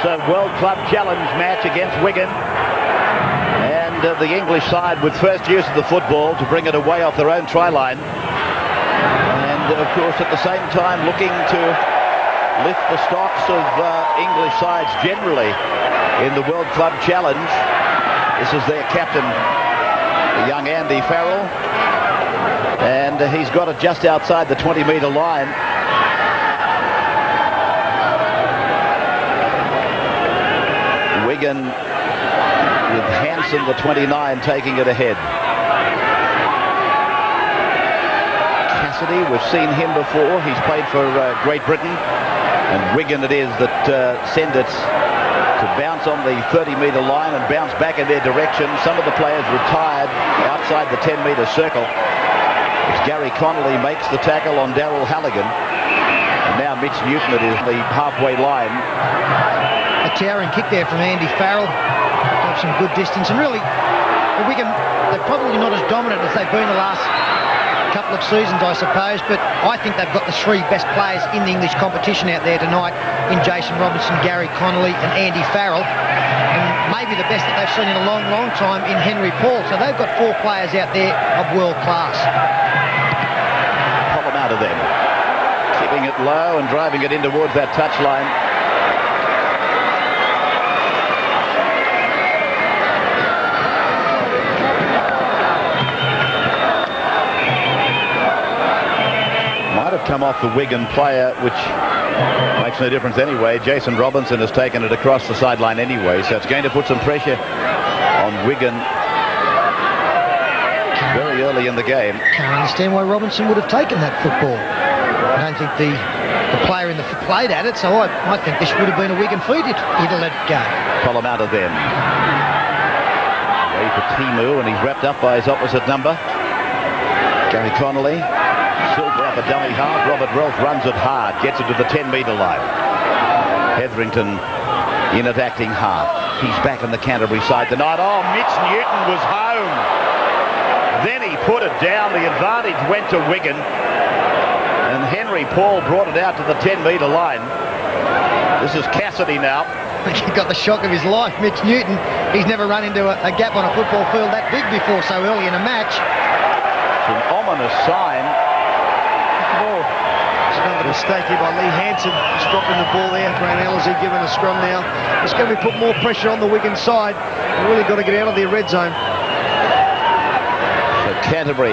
this World Club Challenge match against Wigan. And the English side with first use of the football to bring it away off their own try line. And of course at the same time looking to lift the stocks of English sides generally in the World Club Challenge. This is their captain, the young Andy Farrell. And he's got it just outside the 20-metre line. Wigan with Hansen, the 29, taking it ahead. Cassidy, we've seen him before. He's played for Great Britain. And Wigan it is that send it to bounce on the 30-metre line and bounce back in their direction. Some of the players retired outside the 10-metre circle. As Gary Connolly makes the tackle on Darryl Halligan. And now Mitch Newton it is the halfway line. A towering kick there from Andy Farrell. Got some good distance. And really, the Wigan, they're probably not as dominant as they've been the last couple of seasons, I suppose, but I think they've got the three best players in the English competition out there tonight in Jason Robinson, Gary Connolly and Andy Farrell, and maybe the best that they've seen in a long, long time in Henry Paul. So they've got four players out there of world class. Pull them out of them. Keeping it low and driving it in towards that touchline. Come off the Wigan player, which makes no difference anyway. Jason Robinson has taken it across the sideline anyway, so it's going to put some pressure on Wigan very early in the game. Can't understand why Robinson would have taken that football. I don't think the player in the played at it, so I think this would have been a Wigan feed if he'd let it go. Pull him out of them. Away for Timu, and he's wrapped up by his opposite number. Gary Connolly. Silver up a dummy half. Robert Relf runs it hard, gets it to the 10-metre line. Hetherington in at acting half. He's back on the Canterbury side tonight. Oh, Mitch Newton was home. Then he put it down. The advantage went to Wigan. And Henry Paul brought it out to the 10-metre line. This is Cassidy now. He got the shock of his life, Mitch Newton. He's never run into a gap on a football field that big before so early in a match. It's an ominous sign. Another mistake here by Lee Hansen. He's dropping the ball there. Grant Ellerslie given a scrum now. It's going to be put more pressure on the Wigan side. They've really got to get out of their red zone. So Canterbury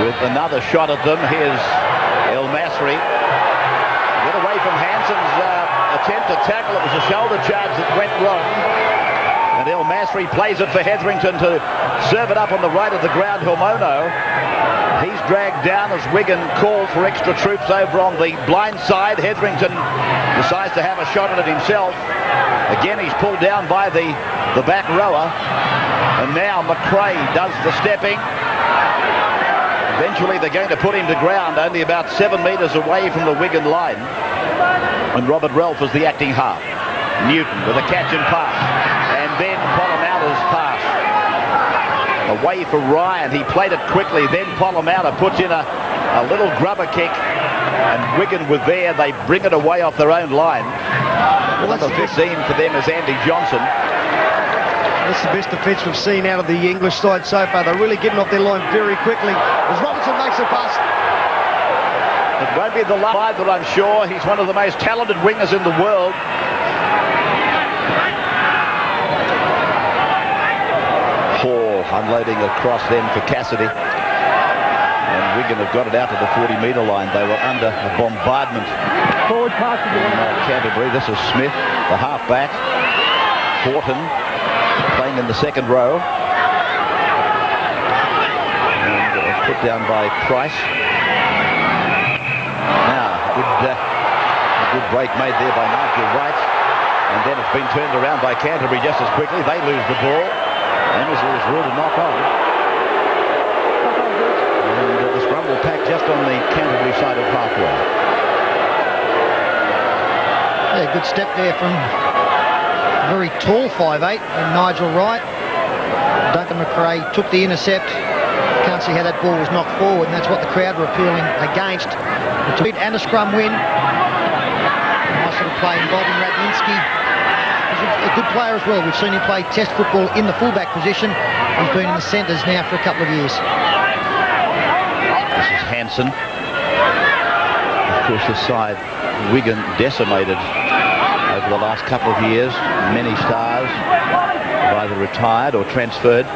with another shot at them. Here's El Masri. Get away from Hansen's attempt to tackle. It was a shoulder charge that went wrong. And El Masri plays it for Hetherington to serve it up on the right of the ground. Hormono. He's dragged down as Wigan calls for extra troops over on the blind side. Hetherington decides to have a shot at it himself. Again, he's pulled down by the back rower. And now McRae does the stepping. Eventually, they're going to put him to ground, only about 7 metres away from the Wigan line. And Robert Relf is the acting half. Newton with a catch and pass. And then Polamauta's pass. Away for Ryan. He played it quickly. Then Polamautta puts in a little grubber kick. And Wigan were there. They bring it away off their own line. Number 15 for them is Andy Johnson. That's the best defence we've seen out of the English side so far. They're really getting off their line very quickly. As Robinson makes a pass. It won't be the last that I'm sure. He's one of the most talented wingers in the world. Hall unloading across then for Cassidy. And Wigan have got it out to the 40-metre line. They were under a bombardment. Forward pass to Canterbury. This is Smith, the half-back. Horton playing in the second row. And put down by Price. Now, a good break made there by Nigel Wright. And then it's been turned around by Canterbury just as quickly. They lose the ball. Emersley is ruled a knock on. And the scrum will pack just on the Canterbury side of halfway. Yeah, good step there from a very tall 5'8" and Nigel Wright. Duncan McRae took the intercept. Can't see how that ball was knocked forward, and that's what the crowd were appealing against. And a scrum win. Nice little play involving Radlinski. He's a good player as well. We've seen him play test football in the fullback position. He's been in the centres now for a couple of years. This is Hansen. Of course, the side, Wigan, decimated over the last couple of years. Many stars have either retired or transferred.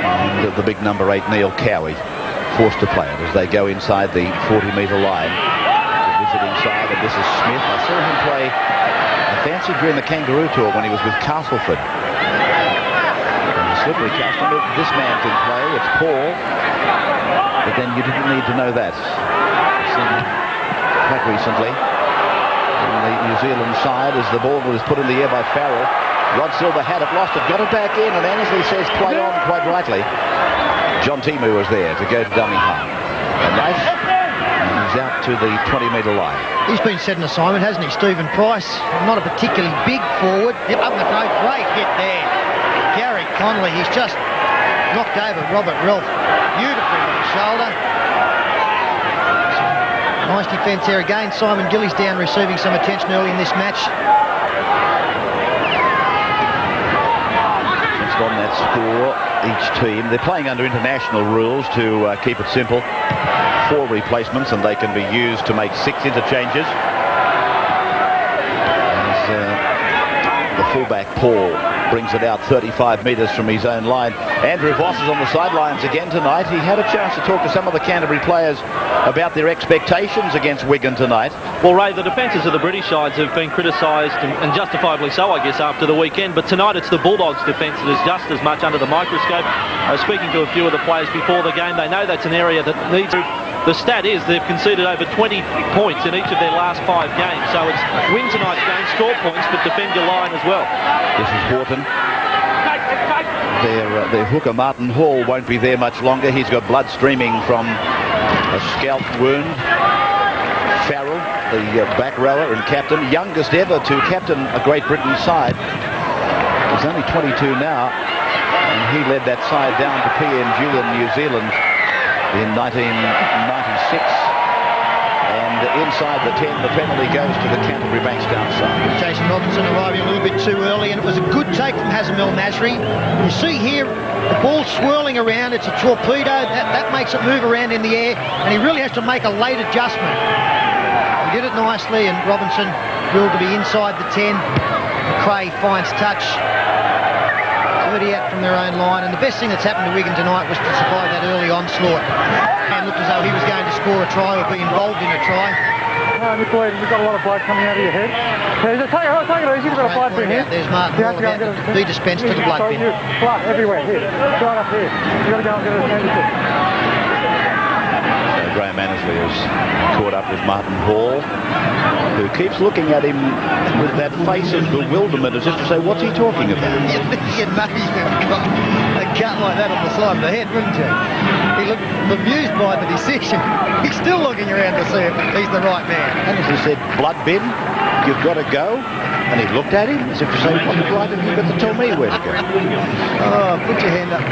And the big number 8, Neil Cowie, forced to play it as they go inside the 40-metre line. The visiting side, and this is Smith. I saw him play a fancy during the Kangaroo Tour when he was with Castleford. And the slippery customer, this man can play. It's Paul. But then you didn't need to know that. I've seen quite recently on the New Zealand side as the ball was put in the air by Farrell. Rod Silver had it, lost it, got it back in, and Annesley says play on, quite rightly. John Timu was there to go to dummy half. And he's out to the 20-metre line. He's been set an assignment, hasn't he, Stephen Price? Not a particularly big forward. Up the throat, great hit there. Gary Connolly, he's just knocked over Robert Ralph beautifully with the shoulder. Nice defence there again. Simon Gillies down receiving some attention early in this match. Just on that score, each team, they're playing under international rules to keep it simple. 4 replacements and they can be used to make 6 interchanges. As the fullback Paul brings it out 35 metres from his own line. Andrew Voss is on the sidelines again tonight. He had a chance to talk to some of the Canterbury players about their expectations against Wigan tonight. Well, Ray, the defences of the British sides have been criticised, and justifiably so, I guess, after the weekend. But tonight it's the Bulldogs' defence that is just as much under the microscope. Speaking to a few of the players before the game, they know that's an area that needs... The stat is they've conceded over 20 points in each of their last 5 games. So it's win tonight's game, score points, but defend your line as well. This is Horton. Their hooker, Martin Hall, won't be there much longer. He's got blood streaming from a scalp wound. Farrell, the back rower and captain, youngest ever to captain a Great Britain side. He's only 22 now, and he led that side down to PNG in New Zealand in 1996. And inside the 10, the penalty goes to the Canterbury Bankstown side. Jason Robinson arriving a little bit too early, and it was a good take from Hazem El Masri. You see here, the ball swirling around. It's a torpedo. That makes it move around in the air, and he really has to make a late adjustment. He did it nicely, and Robinson ruled to be inside the 10. McRae finds touch. 30 out from their own line, and the best thing that's happened to Wigan tonight was to survive that early onslaught. And looked as though he was going to score a try or be involved in a try. Nick Lloyd, you've got a lot of blood coming out of your head. Yeah, take it easy, you've got a blood bin here. There's Martin Hall about to be dispensed to the blood bin. Blood everywhere, here, right up here. You've got to go and get a handkerchief. So Graham Annesley has caught up with Martin Hall, who keeps looking at him with that face of bewilderment as if to say, what's he talking about? You'd think you'd maybe got a cut like that on the side of the head, wouldn't you? He looked bemused by the decision. He's still looking around to see if he's the right man. Annesley said, blood bin, you've got to go. And he looked at him as if to say, what the blood have you got to tell me where to go? Oh, put your hand up.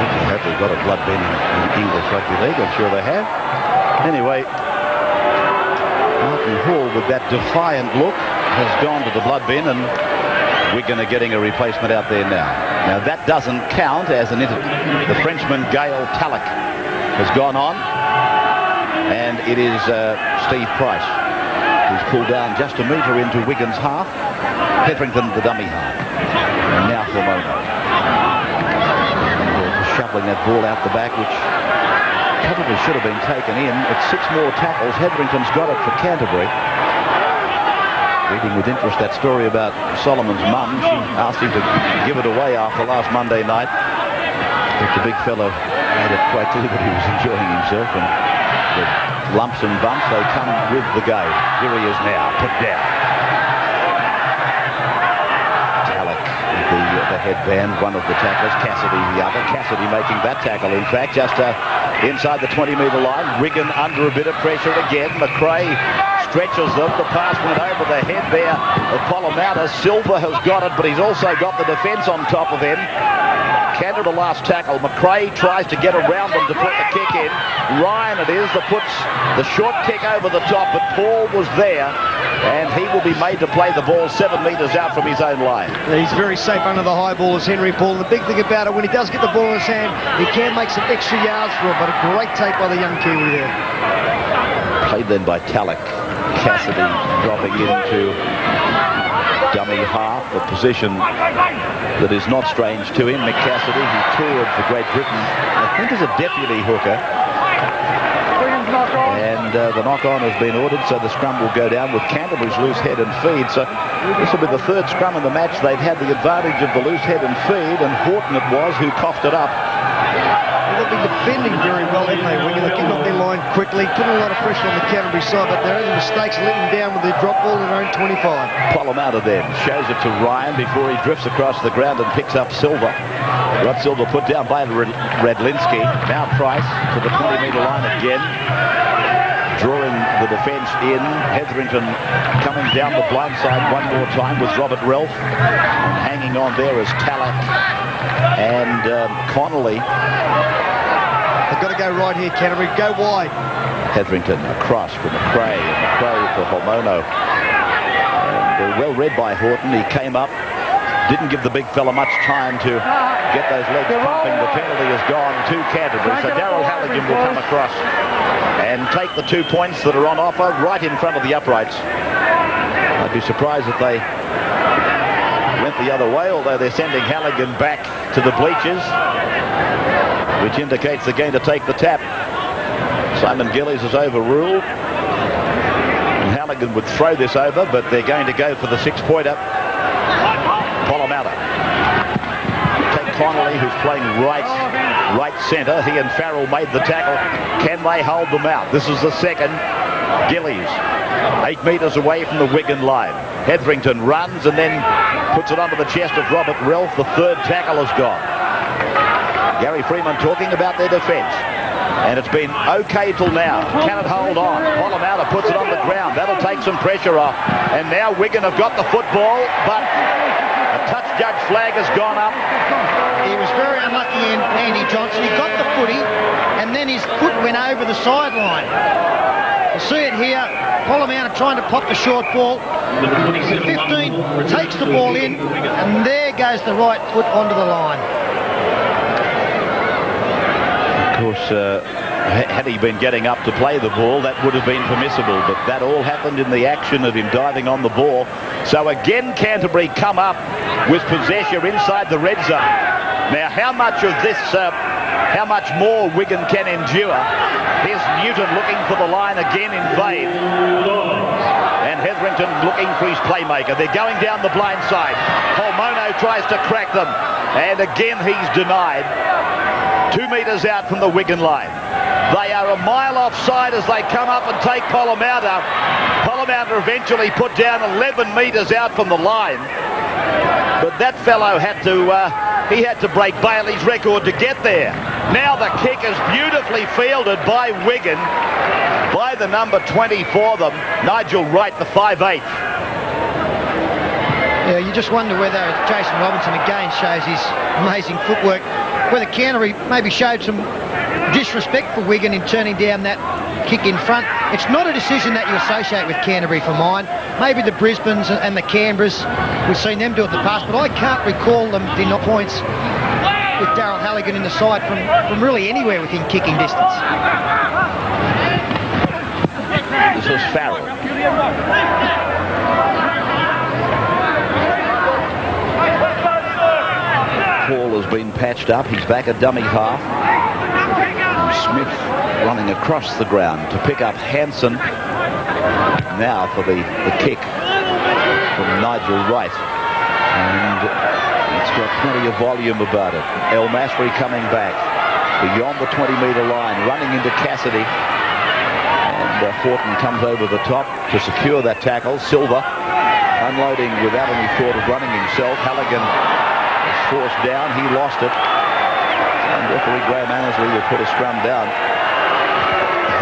I hope they've got a blood bin in English Rugby League. I'm sure they have. Anyway, Martin Hall, with that defiant look, has gone to the blood bin, and Wigan are getting a replacement out there now. Now, that doesn't count as the Frenchman Gail Talek has gone on, and it is Steve Price who's pulled down just a metre into Wigan's half. Hetherington, the dummy half. And now for Mono. Shoveling that ball out the back, which probably should have been taken in. It's 6 more tackles. Hetherington's got it for Canterbury. Reading with interest that story about Solomon's mum. She asked him to give it away after last Monday night. But the big fellow made it quite clear that he was enjoying himself, and the lumps and bumps, they come with the game. Here he is now, put down. Talek with the headband, one of the tacklers, Cassidy the other. Cassidy making that tackle, in fact, just inside the 20-metre line. Wigan under a bit of pressure again. McRae stretches them. The pass went over the head there of Polomata. Silver has got it, but he's also got the defence on top of him. Canada the last tackle. McRae tries to get around them to put the kick in. Ryan it is that puts the short kick over the top, but Paul was there, and he will be made to play the ball 7 metres out from his own line. He's very safe under the high ball as Henry Paul. The big thing about it, when he does get the ball in his hand, he can make some extra yards for it, but a great take by the young Kiwi there. Played then by Talek. Cassidy dropping into dummy half, a position that is not strange to him. Mick Cassidy, who toured for Great Britain, I think as a deputy hooker. And the knock-on has been ordered, so the scrum will go down with Canterbury's loose head and feed. So this will be the third scrum in the match. They've had the advantage of the loose head and feed, and Horton it was who coughed it up. They've been defending very well, haven't they? Wigan, they kick off their line quickly, putting a lot of pressure on the Canterbury side, but their only mistakes let them down with their drop ball in their own 25. Polomata then shows it to Ryan before he drifts across the ground and picks up Silva. Rod Silva put down by Radlinski. Now Price to the 20-metre line again, drawing the defence in. Hetherington coming down the blind side one more time with Robert Relf. And hanging on there is Talek and Connolly. They've got to go right here, Canterbury. Go wide. Hetherington across for McRae, and McRae for Holmono. And well read by Horton. He came up, didn't give the big fella much time to get those legs pumping. The penalty is gone to Canterbury, so Daryl Halligan will come across and take the 2 points that are on offer right in front of the uprights. I'd be surprised if they went the other way, although they're sending Halligan back to the bleachers, which indicates they're going to take the tap. Simon Gillies is overruled, and Halligan would throw this over, but they're going to go for the 6-pointer. Polomata. Take Connolly, who's playing right centre. He and Farrell made the tackle. Can they hold them out? This is the second. Gillies, 8 metres away from the Wigan line. Hetherington runs and then puts it onto the chest of Robert Relf. The third tackle is gone. Gary Freeman talking about their defence. And it's been okay till now. Can it hold on? Polomata puts it on the ground. That'll take some pressure off. And now Wigan have got the football, but a touch judge flag has gone up. He was very unlucky, Andy Johnson. He got the footy, and then his foot went over the sideline. You see it here. Polomata trying to pop the short ball. The 15 takes the ball in, and there goes the right foot onto the line. Of course, had he been getting up to play the ball, that would have been permissible, but that all happened in the action of him diving on the ball. So again, Canterbury come up with possession inside the red zone. Now, how much of this, how much more Wigan can endure? Here's Newton looking for the line again in vain. And Hetherington looking for his playmaker. They're going down the blind side. Holmono tries to crack them, and again he's denied. 2 metres out from the Wigan line. They are a mile offside as they come up and take Polomata. Polomata eventually put down 11 metres out from the line. But that fellow had to break Bailey's record to get there. Now the kick is beautifully fielded by Wigan, by the number 20 for them, Nigel Wright, the 5'8". Yeah, you just wonder whether Jason Robinson again shows his amazing footwork, whether Canterbury maybe showed some disrespect for Wigan in turning down that kick in front. It's not a decision that you associate with Canterbury for mine. Maybe the Brisbanes and the Canberras, we've seen them do it in the past, but I can't recall them denied points with Daryl Halligan in the side from really anywhere within kicking distance. This is Farrell. Paul has been patched up. He's back at dummy half. Smith running across the ground to pick up Hansen. Now for the kick from Nigel Wright. And it's got plenty of volume about it. El Masri coming back beyond the 20-metre line, running into Cassidy. And Horton comes over the top to secure that tackle. Silva unloading without any thought of running himself. Halligan is forced down. He lost it. And referee Graham Annesley will put a scrum down.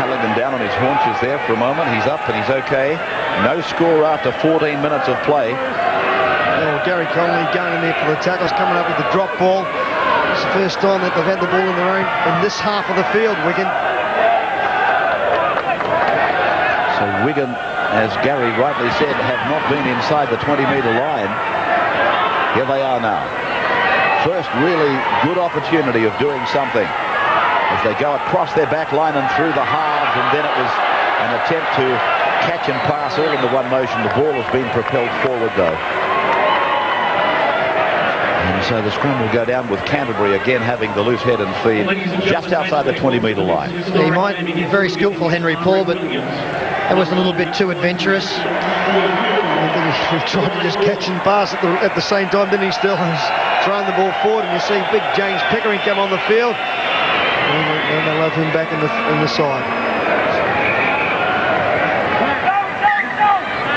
Halligan down on his haunches there for a moment. He's up and he's okay. No score after 14 minutes of play. Oh, Gary Connolly going in there for the tackles, coming up with the drop ball. Just first time that they've had the ball in their own in this half of the field, Wigan. So Wigan, as Gary rightly said, have not been inside the 20-metre line. Here they are now. First really good opportunity of doing something as they go across their back line and through the halves, and then it was an attempt to catch and pass all in the one motion. The ball has been propelled forward though. And so the scrum will go down with Canterbury again having the loose head and feet just outside the 20-metre line. He might be very skillful, Henry Paul, but that was a little bit too adventurous. He tried to just catch and pass at the same time, didn't he? Still, he's throwing the ball forward, and you see big James Pickering come on the field, and they love him back in the side.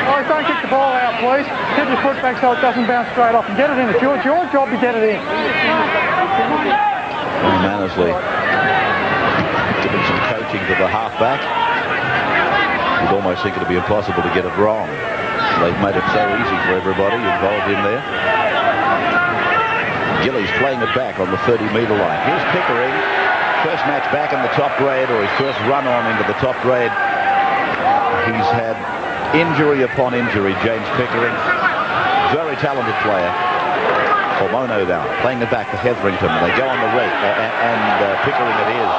Guys, don't kick the ball out, please. Get your foot back so it doesn't bounce straight off, and get it in. It's your job to get it in. Mannersley giving some coaching to the halfback. You'd almost think it'd be impossible to get it wrong. They've made it so easy for everybody involved in there. Gillies playing it back on the 30-metre line. Here's Pickering. First match back in the top grade, or his first run on into the top grade. He's had injury upon injury, James Pickering. Very talented player. Ormono now playing it back to Hetherington. They go on the rate, and Pickering it is.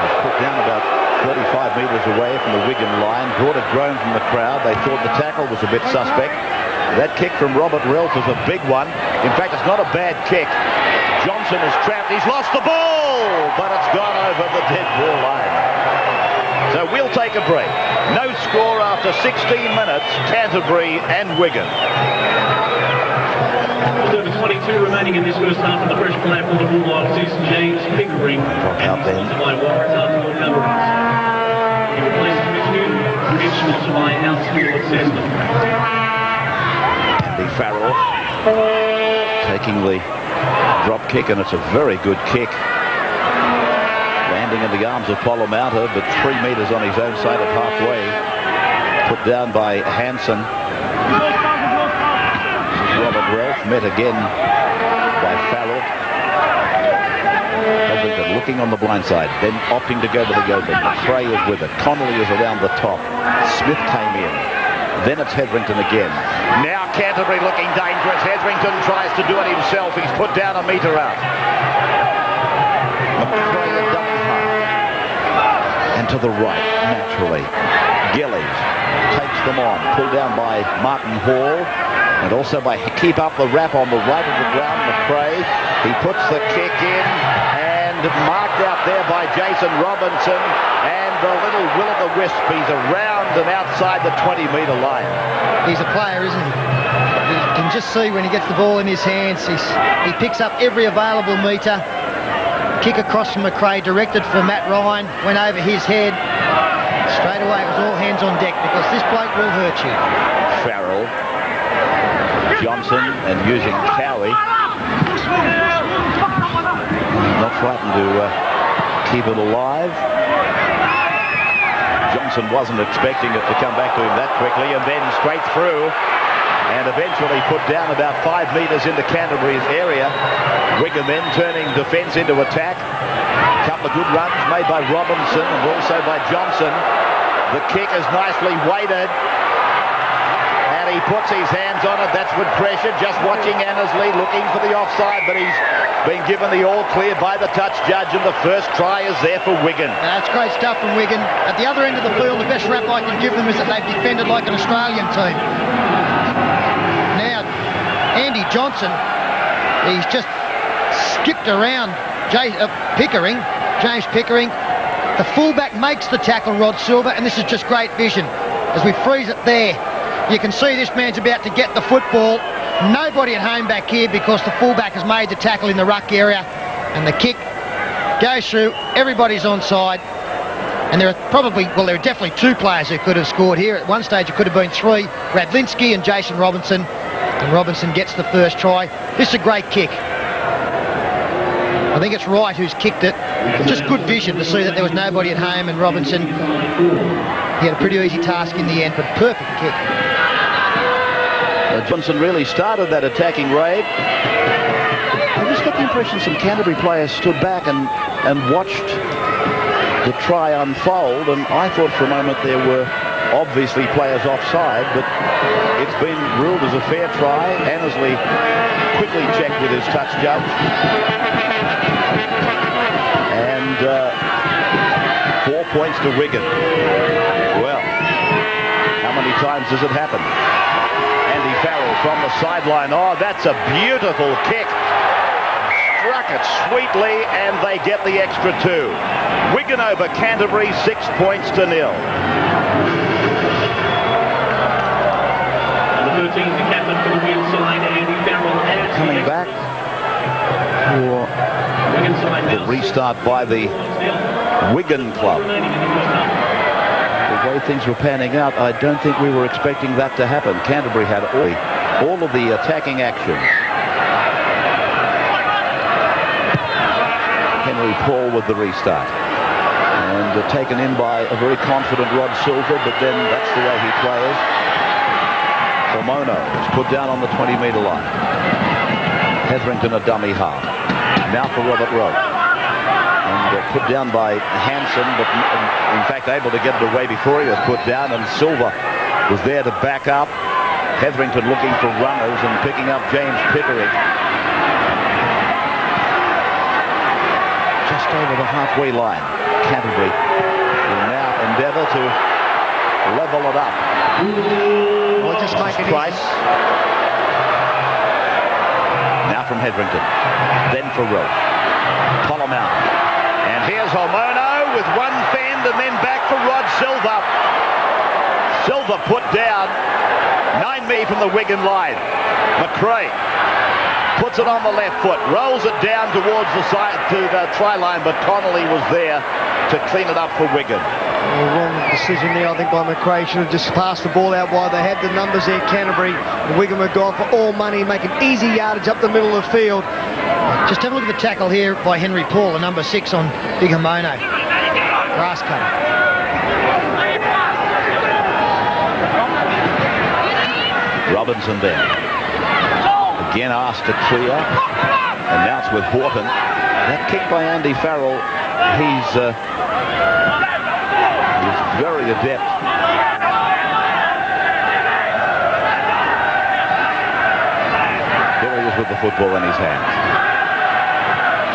He's put down about 35 metres away from the Wigan line, brought a groan from the crowd. They thought the tackle was a bit suspect. That kick from Robert Relf is a big one. In fact, it's not a bad kick. Johnson is trapped. He's lost the ball, but it's gone over the dead ball line. So we'll take a break. No score after 16 minutes, Canterbury and Wigan. Just over 22 remaining in this first half, and the fresh player for the Bulldogs is James Pickering. Out then. By he replaces Mitchell, sponsored by Outfield System. Andy Farrell taking the drop kick, and it's a very good kick. Landing in the arms of Polomouta, but 3 metres on his own side of halfway. Put down by Hansen. Robert Relf met again by Farrell. Hetherington looking on the blind side, then opting to go to the open. McRae is with it. Connolly is around the top. Smith came in. Then it's Hetherington again. Now Canterbury looking dangerous. Hetherington tries to do it himself. He's put down a metre out. McRae a double half. And to the right, naturally, Gillies takes them on. Pulled down by Martin Hall. And also by keep up the wrap on the right of the ground, McRae. He puts the kick in, and marked out there by Jason Robinson, and the little will-o'-the-wisp. He's around and outside the 20-metre line. He's a player, isn't he? You can just see when he gets the ball in his hands, he picks up every available metre. Kick across from McRae, directed for Matt Ryan, went over his head. Straight away, it was all hands on deck, because this bloke will hurt you. Farrell, Johnson, and using Cowie. Not frightened to keep it alive. Johnson wasn't expecting it to come back to him that quickly, and then straight through, and eventually put down about 5 metres into Canterbury's area. Wigan then turning defence into attack. A couple of good runs made by Robinson and also by Johnson. The kick is nicely weighted. He puts his hands on it. That's with pressure. Just watching Annesley looking for the offside, but he's been given the all clear by the touch judge, and the first try is there for Wigan. That's great stuff from Wigan. At the other end of the field, the best rap I can give them is that they've defended like an Australian team. Now, Andy Johnson, he's just skipped around James Pickering. The fullback makes the tackle, Rod Silver, and this is just great vision. As we freeze it there, you can see this man's about to get the football. Nobody at home back here because the fullback has made the tackle in the ruck area, and the kick goes through. Everybody's onside, and there are definitely 2 players who could have scored here. At one stage it could have been 3, Radlinski and Jason Robinson, and Robinson gets the first try. This is a great kick. I think it's Wright who's kicked it. Just good vision to see that there was nobody at home, and Robinson, he had a pretty easy task in the end, but perfect kick. Johnson really started that attacking raid. I just got the impression some Canterbury players stood back and watched the try unfold, and I thought for a moment there were obviously players offside, but it's been ruled as a fair try. Annesley quickly checked with his touch judge, and 4 points to Wigan. Well, how many times does it happen? Andy Farrell from the sideline. Oh, that's a beautiful kick. Struck it sweetly, and they get the extra 2. Wigan over Canterbury, 6 points to 0. The 13th, the captain for the Wigan side, Andy Farrell, adds Coming back for Wigan side the now. restart by the Wigan club. The way things were panning out, I don't think we were expecting that to happen. Canterbury had all of the attacking action. Henry Paul with the restart. And taken in by a very confident Rod Silver, but then that's the way he plays. Formono is put down on the 20-metre line. Hetherington a dummy half. Now for Robert Rowe. And put down by Hanson, but in fact able to get it away before he was put down, and Silver was there to back up. Hetherington looking for runners and picking up James Pickering. Just over the halfway line. Canterbury will now endeavour to level it up. Well, just make it Price. Now from Hetherington. Then for Rowe. Column out. And here's Homono with one fend and then back for Rod Silver. Silver put down 9 me from the Wigan line. McRae puts it on the left foot, rolls it down towards the side to the try line, but Connolly was there to clean it up for Wigan. Wrong decision there, I think, by McRae. Should have just passed the ball out wide. They had the numbers there, Canterbury. And Wigan were gone for all money, making easy yardage up the middle of the field. Just have a look at the tackle here by Henry Paul, the number 6 on Big Homono. Grass cutter. Robinson then. Again asked to clear. And now it's with Horton. That kick by Andy Farrell, he's very adept. There he is with the football in his hands.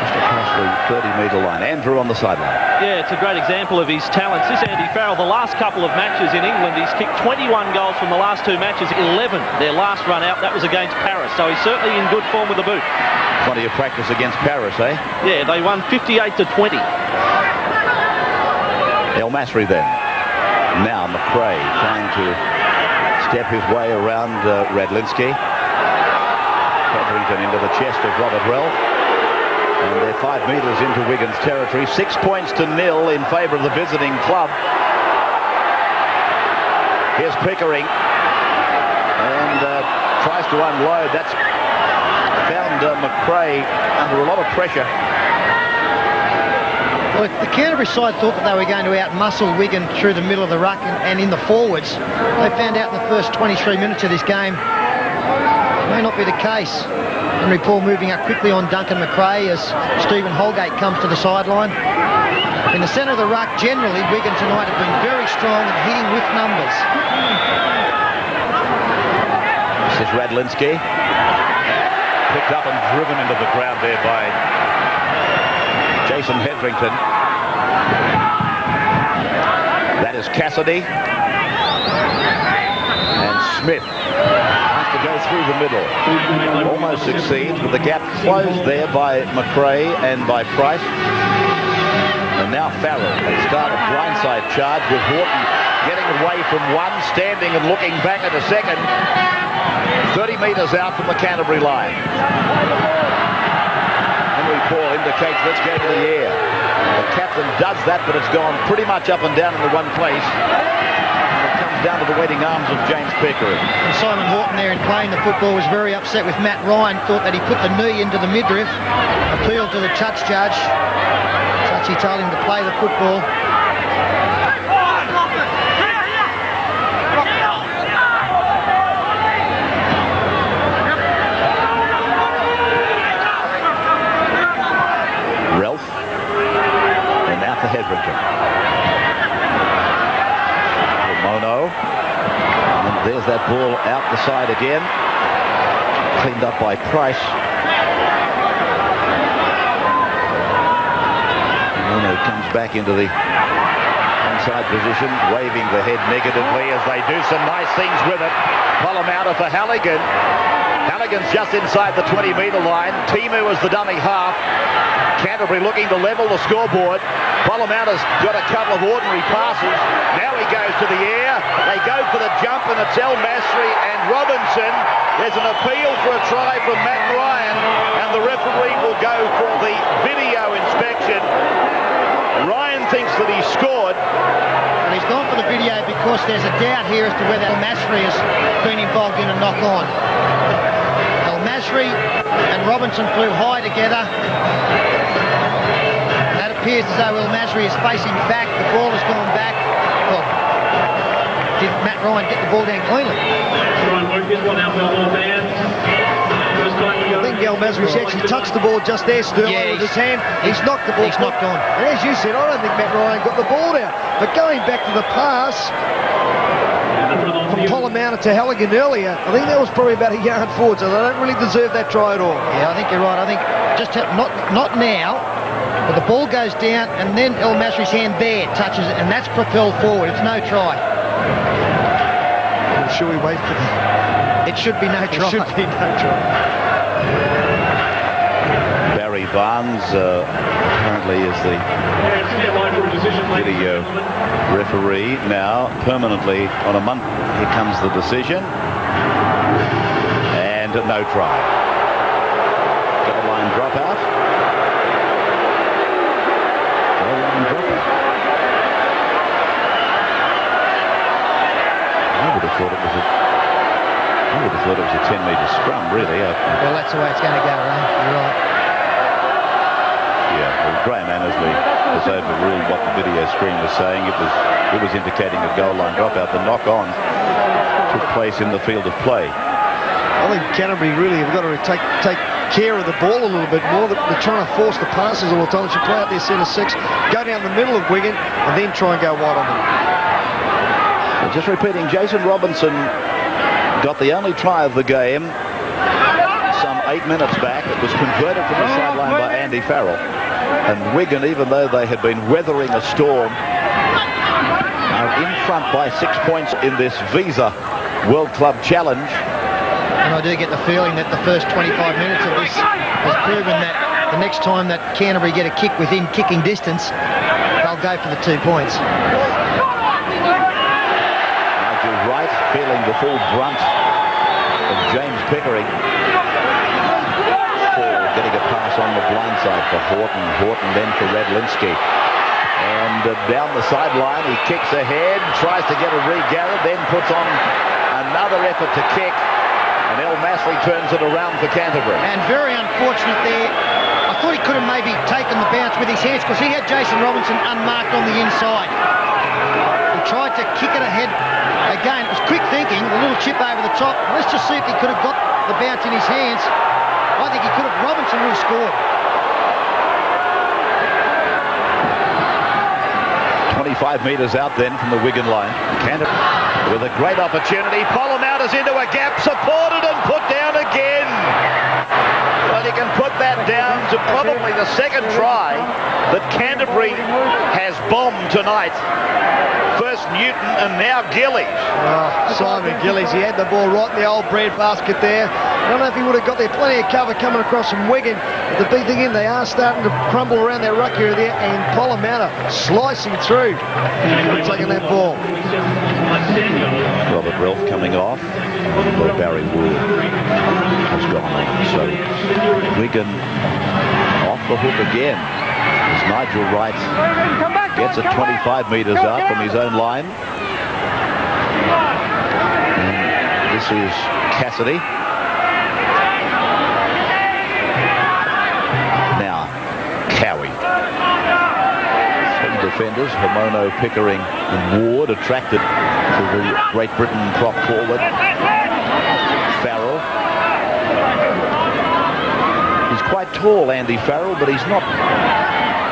Just across the 30-metre line. Andrew on the sideline. Yeah, it's a great example of his talents. This Andy Farrell, the last couple of matches in England, he's kicked 21 goals from the last 2 matches, 11 their last run out. That was against Paris, so he's certainly in good form with the boot. Plenty of practice against Paris, eh? Yeah, they won 58-20. El Masri then. Now McRae trying to step his way around Radlinski. Hetherington into the chest of Robert Ralph. And they're 5 metres into Wigan's territory. 6 points to 0 in favour of the visiting club. Here's Pickering. And tries to unload. That's found McRae under a lot of pressure. Look, the Canterbury side thought that they were going to out-muscle Wigan through the middle of the ruck and in the forwards. They found out in the first 23 minutes of this game it may not be the case. Henry Paul moving up quickly on Duncan McRae as Stephen Holgate comes to the sideline. In the centre of the ruck, generally, Wigan tonight have been very strong and hitting with numbers. This is Radlinski. Picked up and driven into the ground there by Jason Hetherington. That is Cassidy. And Smith has to go through the middle. Almost succeeds, but the gap closed there by McRae and by Price. And now Farrell. They start a blindside charge with Horton getting away from one, standing and looking back at a second. 30 metres out from the Canterbury line. Henry Paul indicates let's go to the air. The captain does that, but it's gone pretty much up and down in the one place. And it comes down to the waiting arms of James Pickering. And Simon Horton there in playing the football was very upset with Matt Ryan, thought that he put the knee into the midriff, appealed to the touch judge. He told him to play the football. There's that ball out the side again. Cleaned up by Price. Nuno comes back into the onside position, waving the head negatively as they do some nice things with it. Polomata for Halligan. Halligan's just inside the 20-metre line. Timu is the dummy half. Canterbury looking to level the scoreboard. Polomata's got a couple of ordinary passes. Now he goes to the air. They go for the jump, and it's El Masri and Robinson. There's an appeal for a try from Matt Ryan, and the referee will go for the video inspection. Ryan thinks that he scored. And he's gone for the video because there's a doubt here as to whether El Masri has been involved in a knock-on. El Masri and Robinson flew high together. That appears as though El Masri is facing back. The ball has gone back. Well, did Matt Ryan get the ball down cleanly? I think El Masri's actually touched the ball just there, Sterling, with his hand. He's knocked the ball. He's knocked on. And as you said, I don't think Matt Ryan got the ball down. But going back to the pass from Polomata to Halligan earlier, I think that was probably about a yard forward, so they don't really deserve that try at all. Yeah, I think you're right. I think just not now, but the ball goes down, and then El Masri's hand there touches it, and that's propelled forward. It's no try. Should we wait for that? It should be no try. It should be no try. Barry Barnes apparently is the video referee now permanently on a month. Here comes the decision, and no try. Goal line dropout. Goal line dropout. I would have thought it was a 10-metre scrum, really. Well, that's the way it's going to go, right? You're right. Yeah, well, Graham Annesley has overruled what the video screen was saying. It was indicating a goal line dropout. The knock-on took place in the field of play. I think Canterbury really have got to take care of the ball a little bit more. They're trying to force the passes all the time. They should play out their centre six, go down the middle of Wigan, and then try and go wide on them. Well, just repeating, Jason Robinson got the only try of the game some 8 minutes back. It was converted from the sideline by Andy Farrell. And Wigan, even though they had been weathering a storm, are in front by 6 points in this Visa World Club Challenge. And I do get the feeling that the first 25 minutes of this has proven that the next time that Canterbury get a kick within kicking distance, they'll go for the 2 points. Nigel Wright feeling the full brunt of James Pickering. Getting a pass on the blind side for Horton then for Radlinski. And down the sideline, he kicks ahead, tries to get a regather, then puts on another effort to kick. And El Masri turns it around for Canterbury. And very unfortunate there. I thought he could have maybe taken the bounce with his hands because he had Jason Robinson unmarked on the inside. He tried to kick it ahead. Again, it was quick thinking, a little chip over the top. Let's just see if he could have got the bounce in his hands. I think he could have. Robinson would have scored. 25 metres out then from the Wigan line. Canterbury with a great opportunity. Polomata's into a gap, supported and put down again. But he can put that down to probably the second try that Canterbury has bombed tonight. First Newton and now Gillies. Simon Gillies, he had the ball right in the old bread basket there. I don't know if he would have got there. Plenty of cover coming across from Wigan. But the big thing in, they are starting to crumble around that ruck area there, and Polomata slicing through, taking that ball. Robert Relf coming off. Well, Barry Wood has gone on. So Wigan off the hook again. As Nigel Wright gets it 25 metres out from his own line. And this is Cassidy. Now, Cowie. Three defenders, Homono, Pickering and Ward, attracted to the Great Britain prop forward. Farrell. He's quite tall, Andy Farrell, but he's not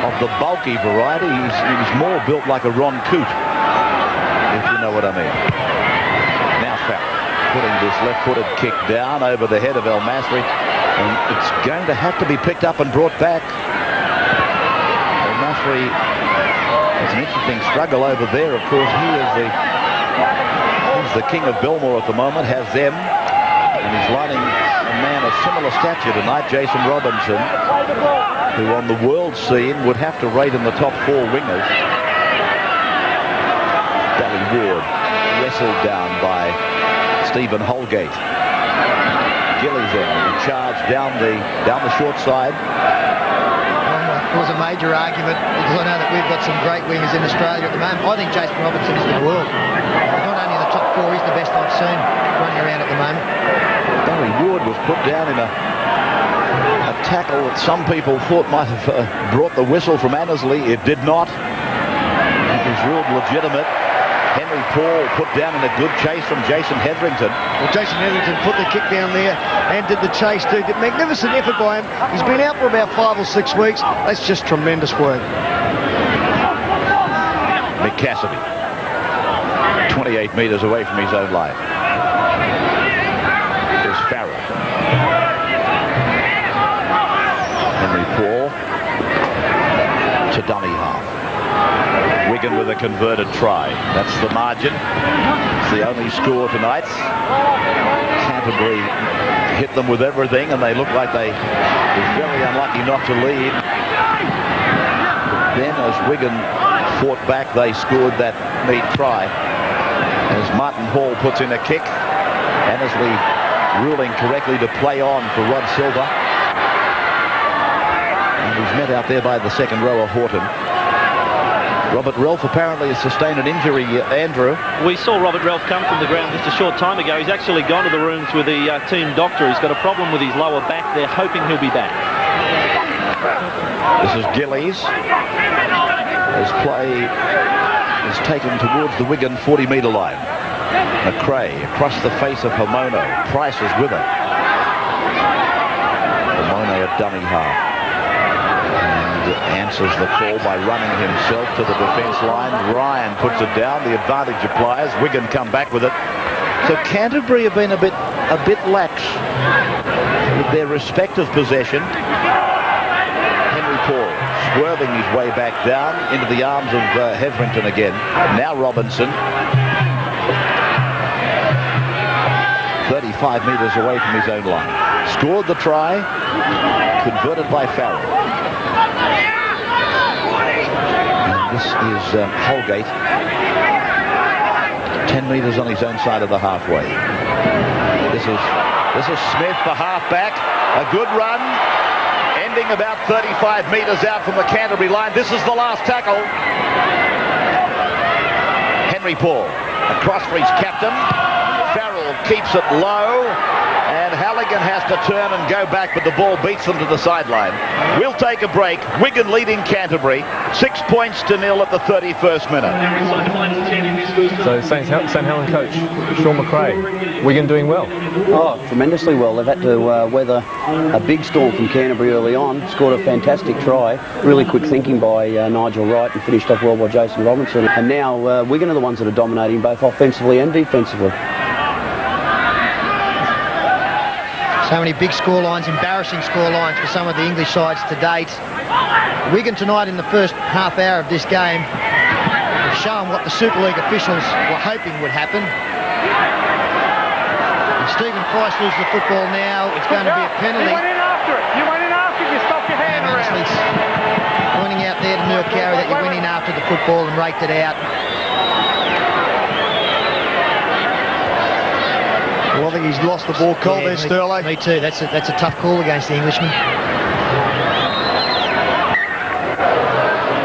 of the bulky variety. He's more built like a Ron Coote, if you know what I mean. Now Farrell. putting this left-footed kick down over the head of El Masri, and it's going to have to be picked up and brought back. El Masri has an interesting struggle over there. Of course, he's the king of Belmore at the moment, has them, and he's lining a man of similar stature tonight, Jason Robinson, who on the world scene would have to rate in the top 4 wingers. Barry Ward wrestled down by Stephen Holgate. Gillies in and charge down the short side. It was a major argument because I know that we've got some great wingers in Australia at the moment. I think Jason Robinson is the world. Not only in the top 4, he's the best I've seen running around at the moment. Barry Ward was put down in a tackle that some people thought might have brought the whistle from Annesley. It did not. It was ruled legitimate. Henry Paul put down in a good chase from Jason Hetherington. Well, Jason Hetherington put the kick down there and did the chase too. Magnificent effort by him. He's been out for about 5 or 6 weeks. That's just tremendous work. Mick Cassidy, 28 metres away from his own line. There's Farrell. Henry Paul to dummy half. Wigan with a converted try. That's the margin. It's the only score tonight. Canterbury hit them with everything, and they look like they were very unlucky not to lead. But then as Wigan fought back, they scored that neat try. As Martin Hall puts in a kick, Annesley ruling correctly to play on for Rod Silver. And he's met out there by the second rower, Horton. Robert Relf apparently has sustained an injury, Andrew. We saw Robert Relf come from the ground just a short time ago. He's actually gone to the rooms with the team doctor. He's got a problem with his lower back. They're hoping he'll be back. This is Gillies. His play is taken towards the Wigan 40-metre line. McRae across the face of Homono. Price is with her. Homono at dummy half. Answers the call by running himself to the defence line. Ryan puts it down. The advantage applies. Wigan come back with it. So Canterbury have been a bit lax with their respective possession. Henry Paul swerving his way back down into the arms of Hetherington again. Now Robinson. 35 metres away from his own line. Scored the try. Converted by Farrell. This is Holgate, 10 metres on his own side of the halfway. This is Smith, the halfback. A good run, ending about 35 metres out from the Canterbury line. This is the last tackle. Henry Paul, across for his captain. Farrell keeps it low, and Halligan has to turn and go back, but the ball beats them to the sideline. We'll take a break. Wigan leading Canterbury 6-0 at the 31st minute. So St Helen coach Sean McRae, Wigan doing well? Oh, tremendously well. They've had to weather a big storm from Canterbury early on. Scored a fantastic try. Really quick thinking by Nigel Wright, and finished off well by Jason Robinson. And now Wigan are the ones that are dominating both offensively and defensively. So many big score lines, embarrassing score lines for some of the English sides to date. Wigan tonight in the first half hour of this game have shown what the Super League officials were hoping would happen. And Stephen Price loses the football now. It's going to be a penalty. You went in after it. You went in after it. You stopped your hand around. Pointing out there to Nurkari that you went in after the football and raked it out. Well, I think he's lost the ball cold there, Sterling. Me too. That's a tough call against the Englishman.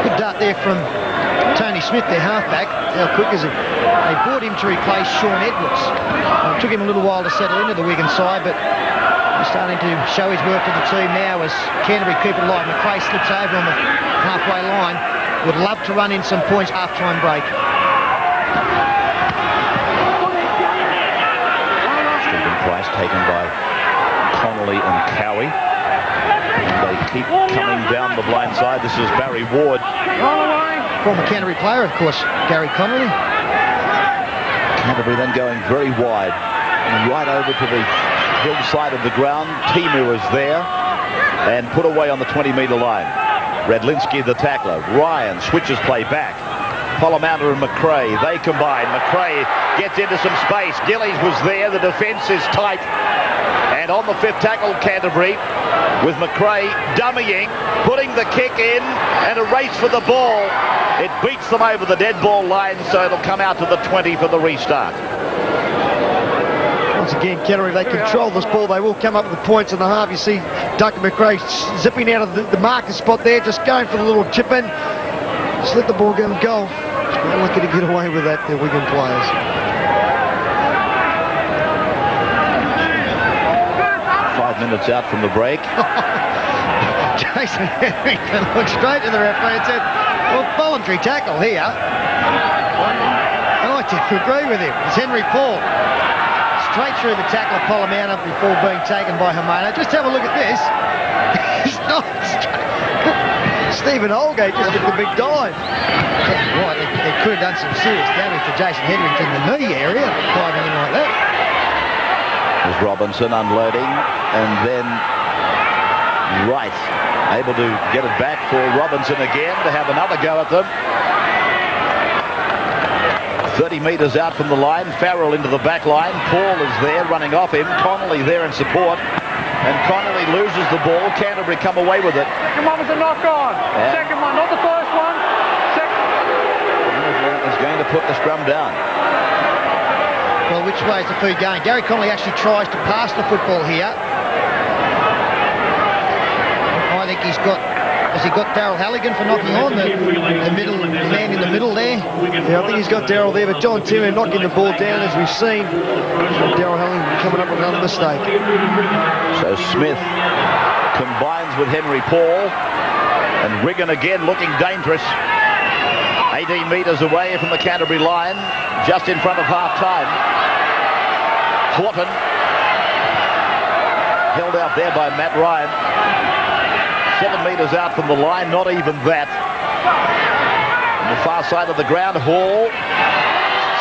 Good dart there from Tony Smith, their halfback. How quick is it? They brought him to replace Sean Edwards. It took him a little while to settle into the Wigan side, but he's starting to show his work to the team now as Canterbury keep it alive. McRae slips over on the halfway line. Would love to run in some points half-time break. Price taken by Connolly and Cowie. And they keep coming down the blind side. This is Barry Ward. Former Canterbury player, of course, Gary Connolly. Canterbury then going very wide. right over to the hillside of the ground. Timu is there and put away on the 20-metre line. Radlinski the tackler. Ryan switches play back. Polamander and McRae, they combine. McRae gets into some space. Gillies was there. The defence is tight. And on the fifth tackle, Canterbury, with McRae dummying, putting the kick in, and a race for the ball. It beats them over the dead ball line, so it'll come out to the 20 for the restart. Once again, Canterbury, they control this ball. They will come up with points in the half. You see Duncan McRae zipping out of the marker spot there, just going for the little chip in. Just let the ball go and goal. They're lucky to get away with that, the Wigan players. Minutes out from the break. Jason Henrington looked straight to the referee and said, well, voluntary tackle here. And I tend to agree with him. It's Henry Paul. Straight through the tackle of Polamander before being taken by Hamona. Just have a look at this. He's not straight. Stephen Holgate just took the big dive. Right, they could have done some serious damage to Jason Henrington in the knee area, diving in like that. There's Robinson unloading, and then Wright able to get it back for Robinson again to have another go at them. 30 metres out from the line, Farrell into the back line. Paul is there running off him. Connolly there in support, and Connolly loses the ball. Canterbury come away with it. Second one was a knock on. Second one, not the first one. Is going to put the scrum down. Well, which way is the food going? Gary Connolly actually tries to pass the football here. I think has he got Darryl Halligan for knocking on the man in the middle there? Yeah, I think he's got Darryl there, but John Timmer knocking the ball down as we've seen. Darryl Halligan coming up with another mistake. So Smith combines with Henry Paul, and Wigan again looking dangerous. 18 metres away from the Canterbury line, just in front of half-time. Horton held out there by Matt Ryan. 7 metres out from the line, not even that. On the far side of the ground, Hall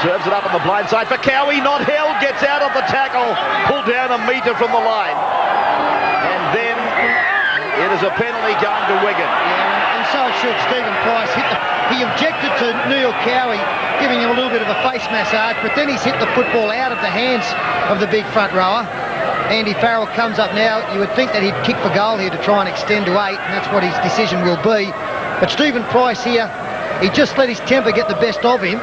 serves it up on the blind side for Cowie, not held, gets out of the tackle, pulled down a metre from the line. And then it is a penalty going to Wigan. Yeah, and so it should. Stephen Price he objected to Neil Cowie giving him a little bit of a face massage, but then he's hit the football out of the hands of the big front rower. Andy Farrell comes up now. You would think that he'd kick for goal here to try and extend to 8, and that's what his decision will be. But Stephen Price here, he just let his temper get the best of him.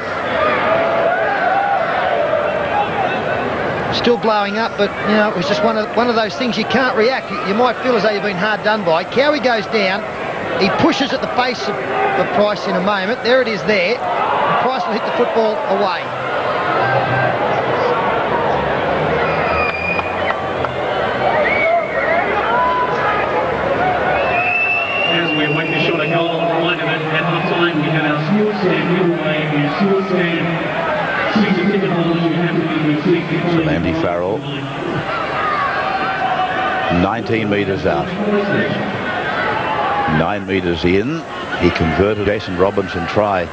Still blowing up, but you know, it was just one of those things you can't react. You might feel as though you've been hard done by. Cowie goes down. He pushes at the face of Price in a moment. There it is there. Price will hit the football away. As we await the shot of goal on the line, and at half-time we have our school stand giveaway. Our school stand season ticket holders who have to be received. So Andy Farrell, 19 metres out. 9 metres in, he converted Jason Robinson try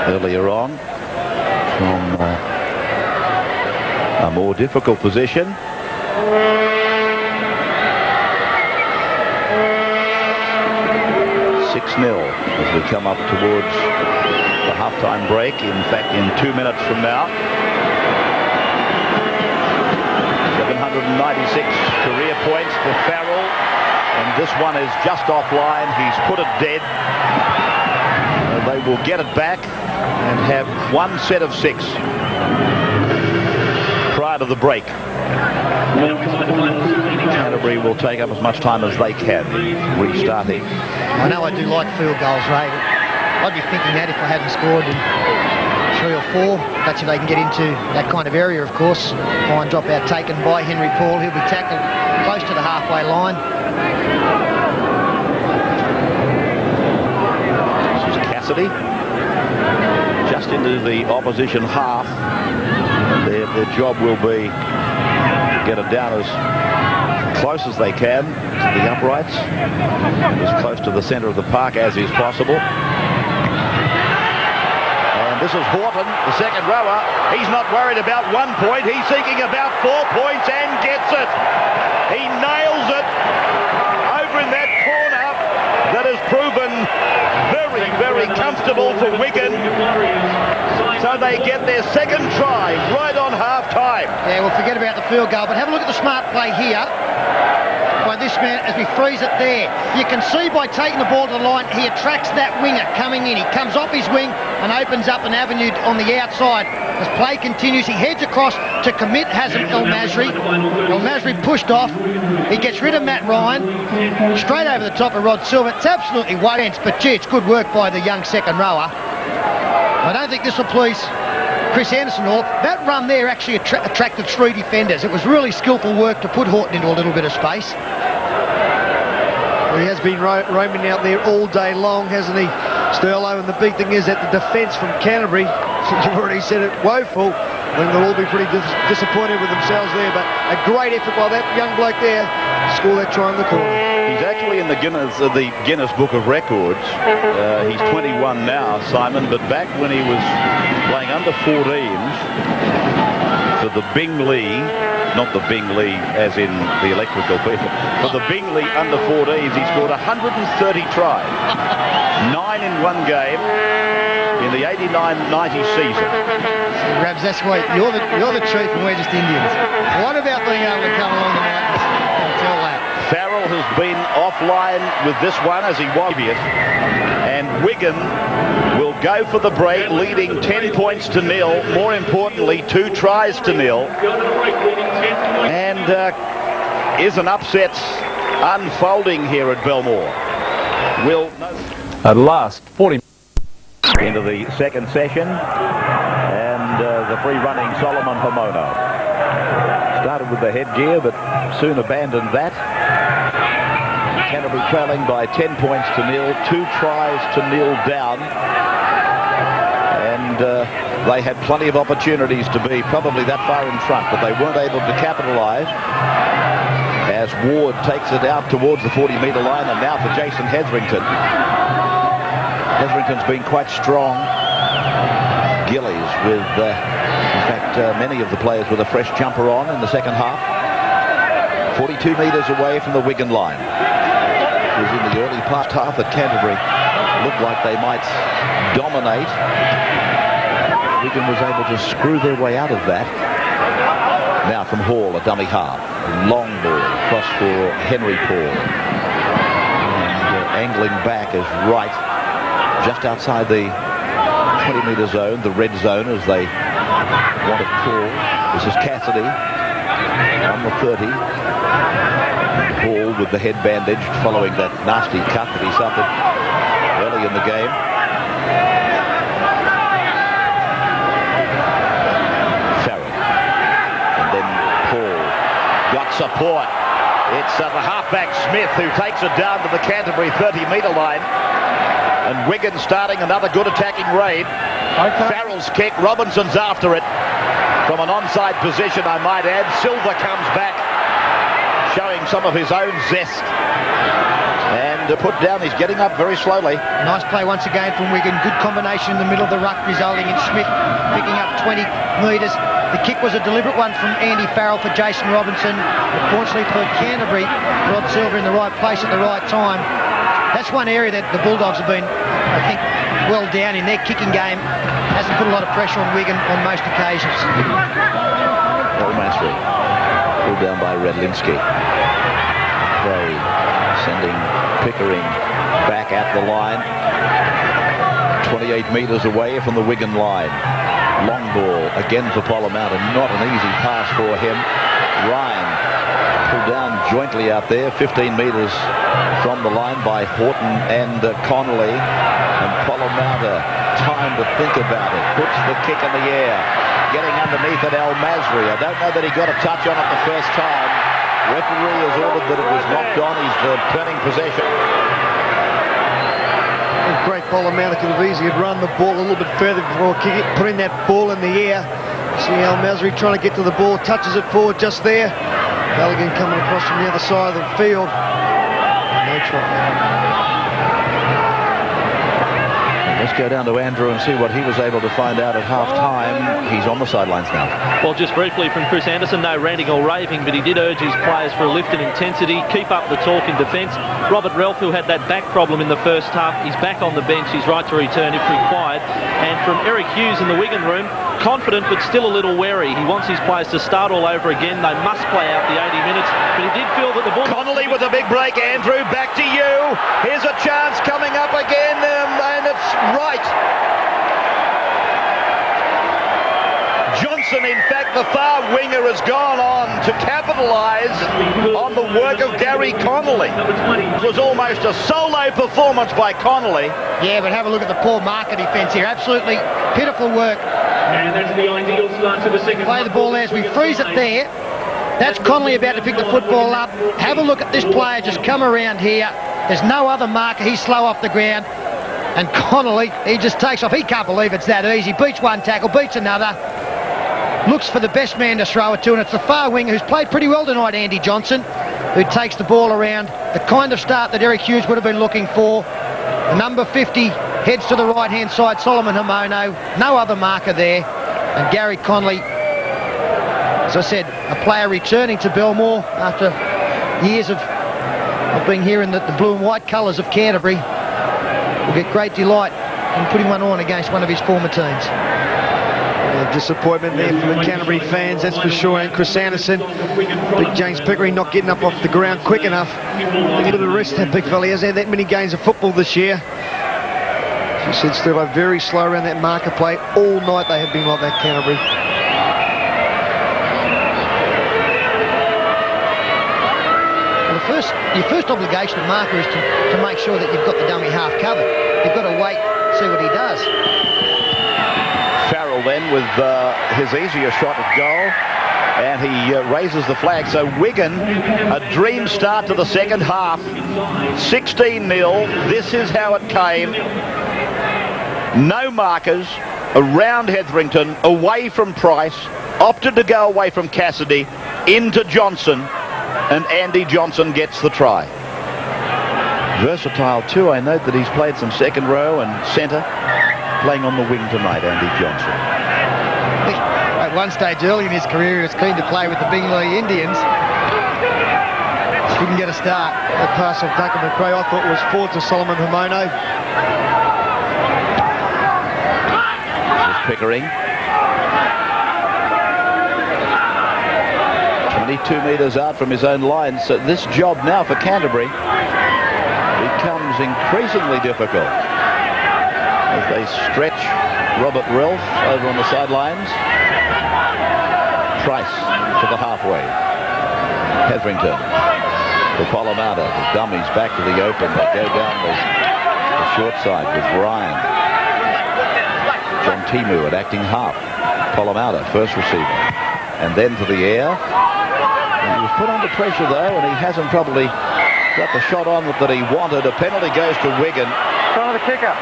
earlier on from a more difficult position. 6-0 as we come up towards the half-time break. In fact, in 2 minutes from now. 796 career points for Farrell. And this one is just offline. He's put it dead. They will get it back and have one set of 6 prior to the break. Canterbury will take up as much time as they can restarting. I know I do like field goals, Ray. I'd be thinking that if I hadn't scored in 3 or 4. That's if they can get into that kind of area, of course. Fine dropout taken by Henry Paul. He'll be tackled close to the halfway line. This is Cassidy. Just into the opposition half. Their job will be to get it down as close as they can to the uprights, as close to the centre of the park as is possible. And This is Horton, the second rower. He's not worried about 1 point. He's seeking about 4 points and gets it. He nails it over in that corner that has proven very, very comfortable for Wigan. So they get their second try right on half-time. Yeah, we'll forget about the field goal, but have a look at the smart play here by this man as we freeze it there. You can see by taking the ball to the line, he attracts that winger coming in. He comes off his wing and opens up an avenue on the outside. As play continues, he heads across to commit Hazem El Masri. El Masri pushed off. He gets rid of Matt Ryan. Straight over the top of Rod Silver. It's absolutely one inch, but gee, it's good work by the young second rower. I don't think this will please Chris Anderson. That run there actually attracted 3 defenders. It was really skillful work to put Horton into a little bit of space. Well, he has been roaming out there all day long, hasn't he, Sterlo? And the big thing is that the defence from Canterbury, since you've already said it, woeful. I think they'll all be pretty disappointed with themselves there, but a great effort by that young bloke there to score that try in the corner. He's actually in the Guinness Book of Records. He's 21 now, Simon, but back when he was playing under 14s for the Bingley, not the Bingley as in the electrical people, for the Bingley under 14s, he scored 130 tries, 9 in one game in the 89-90 season. Rabs, that's why you're the truth and we're just Indians. What about being able to come along tonight and tell that? Farrell has been offline with this one as he was, and Wigan will go for the break, leading 10 points to nil. More importantly, 2 tries to nil. And is an upset unfolding here at Belmore? Will At last, 40 into the second session, and the free-running Solomon Pomono started with the headgear, but soon abandoned that. Canterbury trailing by 10 points to nil, 2 tries to nil down, and they had plenty of opportunities to be probably that far in front, but they weren't able to capitalise. As Ward takes it out towards the 40-metre line, and now for Jason Hetherington. Hetherington's been quite strong. Gillies with, in fact, many of the players with a fresh jumper on in the second half. 42 metres away from the Wigan line. It was in the early part half that Canterbury looked like they might dominate. Wigan was able to screw their way out of that. Now from Hall, a dummy half. Long ball across for Henry Paul. And angling back is Wright. Just outside the 20-metre zone, the red zone as they want to call. This is Cassidy on the 30. Hall with the head bandaged following that nasty cut that he suffered early in the game. Farrell. And then Paul got support. It's the halfback Smith who takes it down to the Canterbury 30-metre line. And Wigan starting another good attacking raid. Farrell's kick, Robinson's after it. From an onside position, I might add. Silver comes back, showing some of his own zest. And put down, he's getting up very slowly. Nice play once again from Wigan. Good combination in the middle of the ruck, resulting in Smith picking up 20 metres. The kick was a deliberate one from Andy Farrell for Jason Robinson. Unfortunately for Canterbury, Rod Silver in the right place at the right time. That's one area that the Bulldogs have been, I think, well down in. Their kicking game hasn't put a lot of pressure on Wigan on most occasions. El Masri, pulled down by Redlinski. Craig sending Pickering back at the line. 28 metres away from the Wigan line. Long ball again for Polamatta. Not an easy pass for him. Ryan pulled down jointly out there, 15 metres from the line by Horton and Connolly. And Polamatta, time to think about it, puts the kick in the air, getting underneath it El Masri. I don't know that he got a touch on it the first time. Referee has ordered that it was knocked on. He's turning possession. Great Polamatta could have easily run the ball a little bit further before putting that ball in the air. See El Masri trying to get to the ball, touches it forward just there. Balogun coming across from the other side of the field. No try. In this Let's go down to Andrew and see what he was able to find out at half-time. He's on the sidelines now. Well, just briefly from Chris Anderson, no ranting or raving, but he did urge his players for a lift in intensity, keep up the talk in defence. Robert Relf, who had that back problem in the first half, he's back on the bench. He's right to return if required. And from Eric Hughes in the Wigan room, confident but still a little wary. He wants his players to start all over again. They must play out the 80 minutes, but he did feel that the ball... Connolly with a big break. Andrew, back to you. Here's a chance coming up again, and it's right. Johnson, in fact, the far winger, has gone on to capitalise on the work of Gary Connolly. It was almost a solo performance by Connolly. Yeah, but have a look at the poor marker defence here. Absolutely pitiful work. And that's the ideal start to the second. Play the ball as we freeze it there. That's Connolly about to pick the football up. Have a look at this player just come around here. There's no other marker. He's slow off the ground. And Connolly, he just takes off. He can't believe it's that easy. Beats one tackle, beats another. Looks for the best man to throw it to, and it's the far winger who's played pretty well tonight, Andy Johnson, who takes the ball around. The kind of start that Eric Hughes would have been looking for. The number 50 heads to the right-hand side, Solomon Hamono. No other marker there. And Gary Connolly, as I said, a player returning to Belmore after years of being here in the blue and white colours of Canterbury. Will get great delight in putting one on against one of his former teams. Disappointment there for the Canterbury fans, that's for sure. And Chris Anderson, big James Pickering not getting up off the ground quick enough. A little bit of rest, that big fella. He hasn't had that many games of football this year. As you said, still very slow around that marker play. All night they have been like that, Canterbury. Well, your first obligation of marker is to make sure that you've got the dummy half covered. You've got to wait, see what he does. Farrell then with his easier shot at goal, and he raises the flag. So Wigan, a dream start to the second half, 16-0. This is how it came. No markers around Hetherington, away from Price, opted to go away from Cassidy, into Johnson, and Andy Johnson gets the try. Versatile too. I note that he's played some second row and centre, playing on the wing tonight, Andy Johnson. At one stage early in his career, he was keen to play with the Bingley Indians. Couldn't get a start. That pass off Duncan McRae, I thought was forward to Solomon Hamono. This is Pickering. 22 metres out from his own line. So this job now for Canterbury becomes increasingly difficult as they stretch Robert Relf over on the sidelines. Price to the halfway. Hetherington for Polomata. The dummies back to the open. They go down the short side with Ryan. John Timu at acting half. Polomata, first receiver. And then to the air. And he was put under pressure though, and he hasn't probably got the shot on that he wanted. A penalty goes to Wigan. Front of the kicker.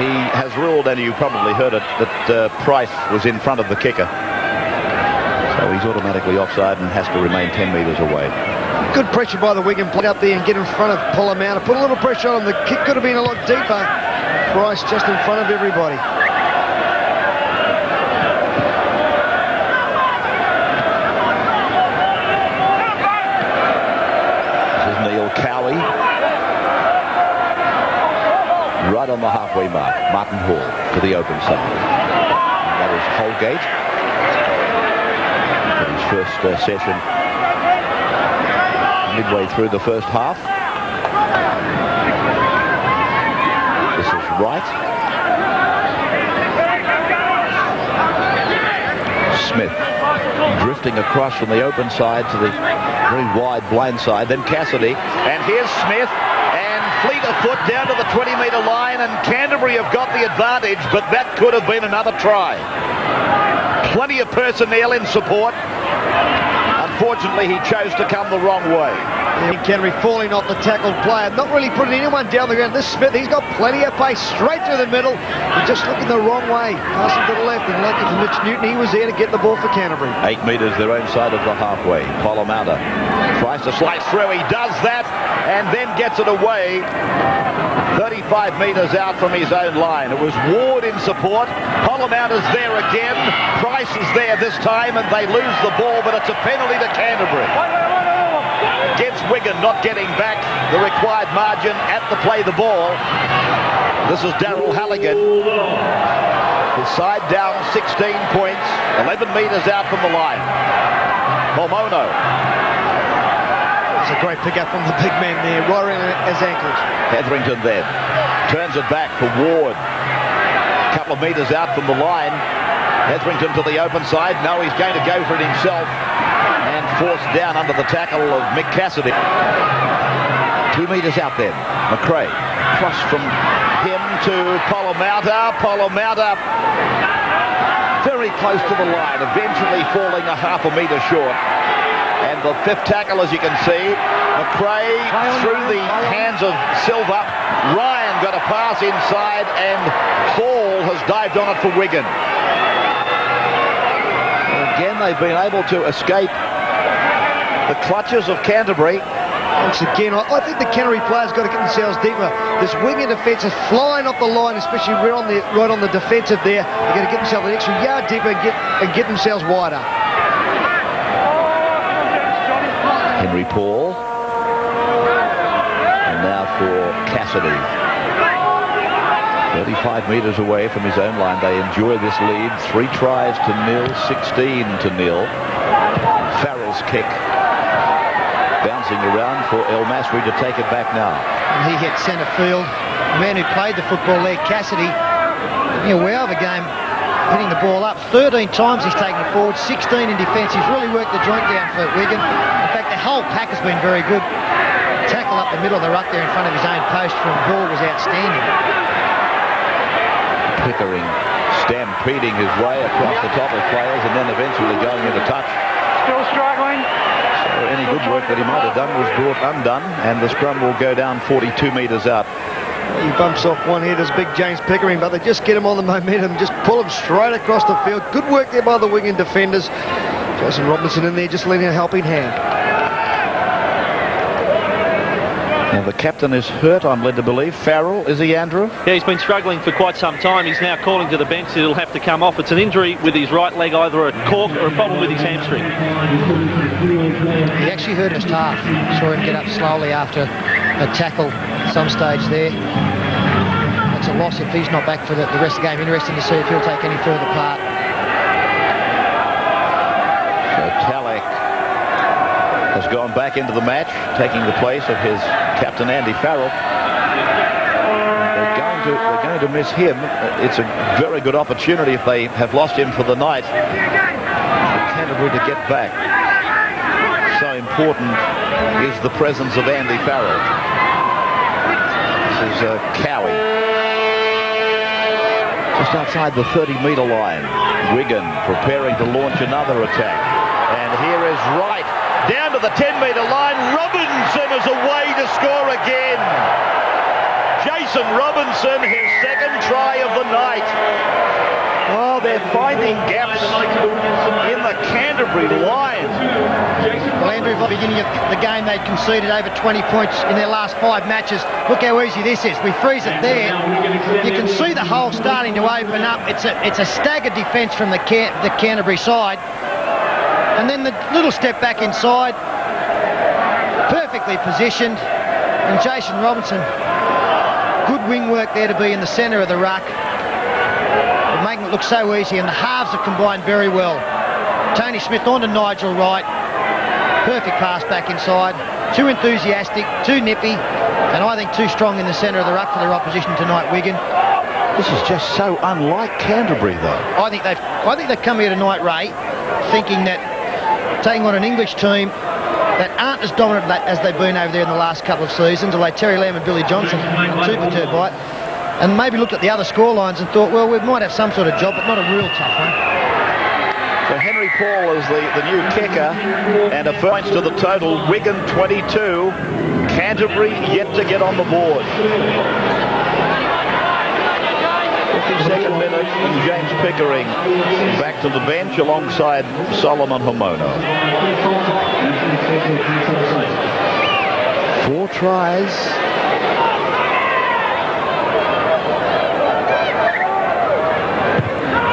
He has ruled, and you probably heard it, that Price was in front of the kicker. So he's automatically offside and has to remain 10 metres away. Good pressure by the Wigan play up there and get in front of Polomata. Put a little pressure on him. The kick could have been a lot deeper. Price just in front of everybody. Cowie, right on the halfway mark. Martin Hall to the open side. And that is Holgate for his first session midway through the first half. This is Wright. Smith drifting across from the open side to the very wide blind side. Then Cassidy, and here's Smith, and fleet of foot down to the 20-metre line, and Canterbury have got the advantage, but that could have been another try. Plenty of personnel in support. Unfortunately, he chose to come the wrong way. Canterbury falling off the tackled player, not really putting anyone down the ground. This Smith, he's got plenty of pace straight through the middle. He's just looking the wrong way, passing to the left, and lucky for Mitch Newton, he was there to get the ball for Canterbury. 8 metres their own side of the halfway. Polomata tries to slice through. He does that and then gets it away 35 metres out from his own line. It was Ward in support. Polomata's there again. Price is there this time, and they lose the ball, but it's a penalty to Canterbury. Against Wigan, not getting back the required margin at the play the ball. This is Darryl Halligan. His side down 16 points, 11 metres out from the line. Pomono. It's a great pick up from the big man there, right around his ankles. Hetherington then turns it back for Ward. A couple of metres out from the line. Hetherington to the open side. No, he's going to go for it himself. And forced down under the tackle of Mick Cassidy. 2 metres out then. McRae. Cross from him to Polomata. Polomata very close to the line. Eventually falling a half a metre short. And the fifth tackle, as you can see, McRae through the hands of Silva. Ryan got a pass inside, and Ball has dived on it for Wigan. Again, they've been able to escape the clutches of Canterbury. Once again, I think the Canterbury players got to get themselves deeper. This Wigan defence is flying off the line, especially right on the defensive there. They've got to get themselves an extra yard deeper and get themselves wider. Henry Paul. And now for Cassidy. 35 metres away from his own line. They enjoy this lead. 3 tries to nil, 16-0. Farrell's kick. Bouncing around for El Masri to take it back now. And he hit centre field. The man who played the football there, Cassidy, being aware of a game, hitting the ball up. 13 times he's taken it forward, 16 in defence. He's really worked the joint down for Wigan. In fact, the whole pack has been very good. Tackle up the middle of the ruck there in front of his own post from Ball was outstanding. Pickering stampeding his way across the top of players and then eventually going into touch. Still struggling. So any good work that he might have done was brought undone, and the scrum will go down 42 metres out. He bumps off one head as big James Pickering, but they just get him on the momentum, just pull him straight across the field. Good work there by the Wigan defenders. Jason Robinson in there just lending a helping hand. Now the captain is hurt, I'm led to believe. Farrell, is he, Andrew? Yeah, he's been struggling for quite some time. He's now calling to the bench that he'll have to come off. It's an injury with his right leg, either a cork or a problem with his hamstring. He actually hurt his calf. Saw him get up slowly after a tackle at some stage there. That's a loss if he's not back for the rest of the game. Interesting to see if he'll take any further part. So Talek has gone back into the match, taking the place of his captain Andy Farrell. They're going to miss him. It's a very good opportunity if they have lost him for the night for Canterbury to get back. So important is the presence of Andy Farrell. This is Cowie. Just outside the 30-metre line. Wigan preparing to launch another attack. And here is Wright. Down to the 10-metre line. Robinson is away to score again. Jason Robinson, his second try of the night. Oh, they're finding gaps in the Canterbury line. Well, Andrew, at the beginning of the game, they'd conceded over 20 points in their last 5 matches. Look how easy this is. We freeze it there. You can see the hole starting to open up. It's a staggered defence from the Canterbury side. And then the little step back inside, perfectly positioned, and Jason Robinson, good wing work there to be in the centre of the ruck, making it look so easy, and the halves have combined very well. Tony Smith on to Nigel Wright, perfect pass back inside, too enthusiastic, too nippy, and I think too strong in the centre of the ruck for their opposition tonight, Wigan. This is just so unlike Canterbury, though. I think they've come here tonight, Ray, thinking that taking on an English team that aren't as dominant as they've been over there in the last couple of seasons, although Terry Lamb and Billy Johnson not too perturbed by it, and maybe looked at the other score lines and thought, well, we might have some sort of job, but not a real tough one. So Henry Paul is the new kicker, and a points to the total. Wigan 22, Canterbury yet to get on the board. 52nd minute, and James Pickering back to the bench alongside Solomon Homono. 4 tries.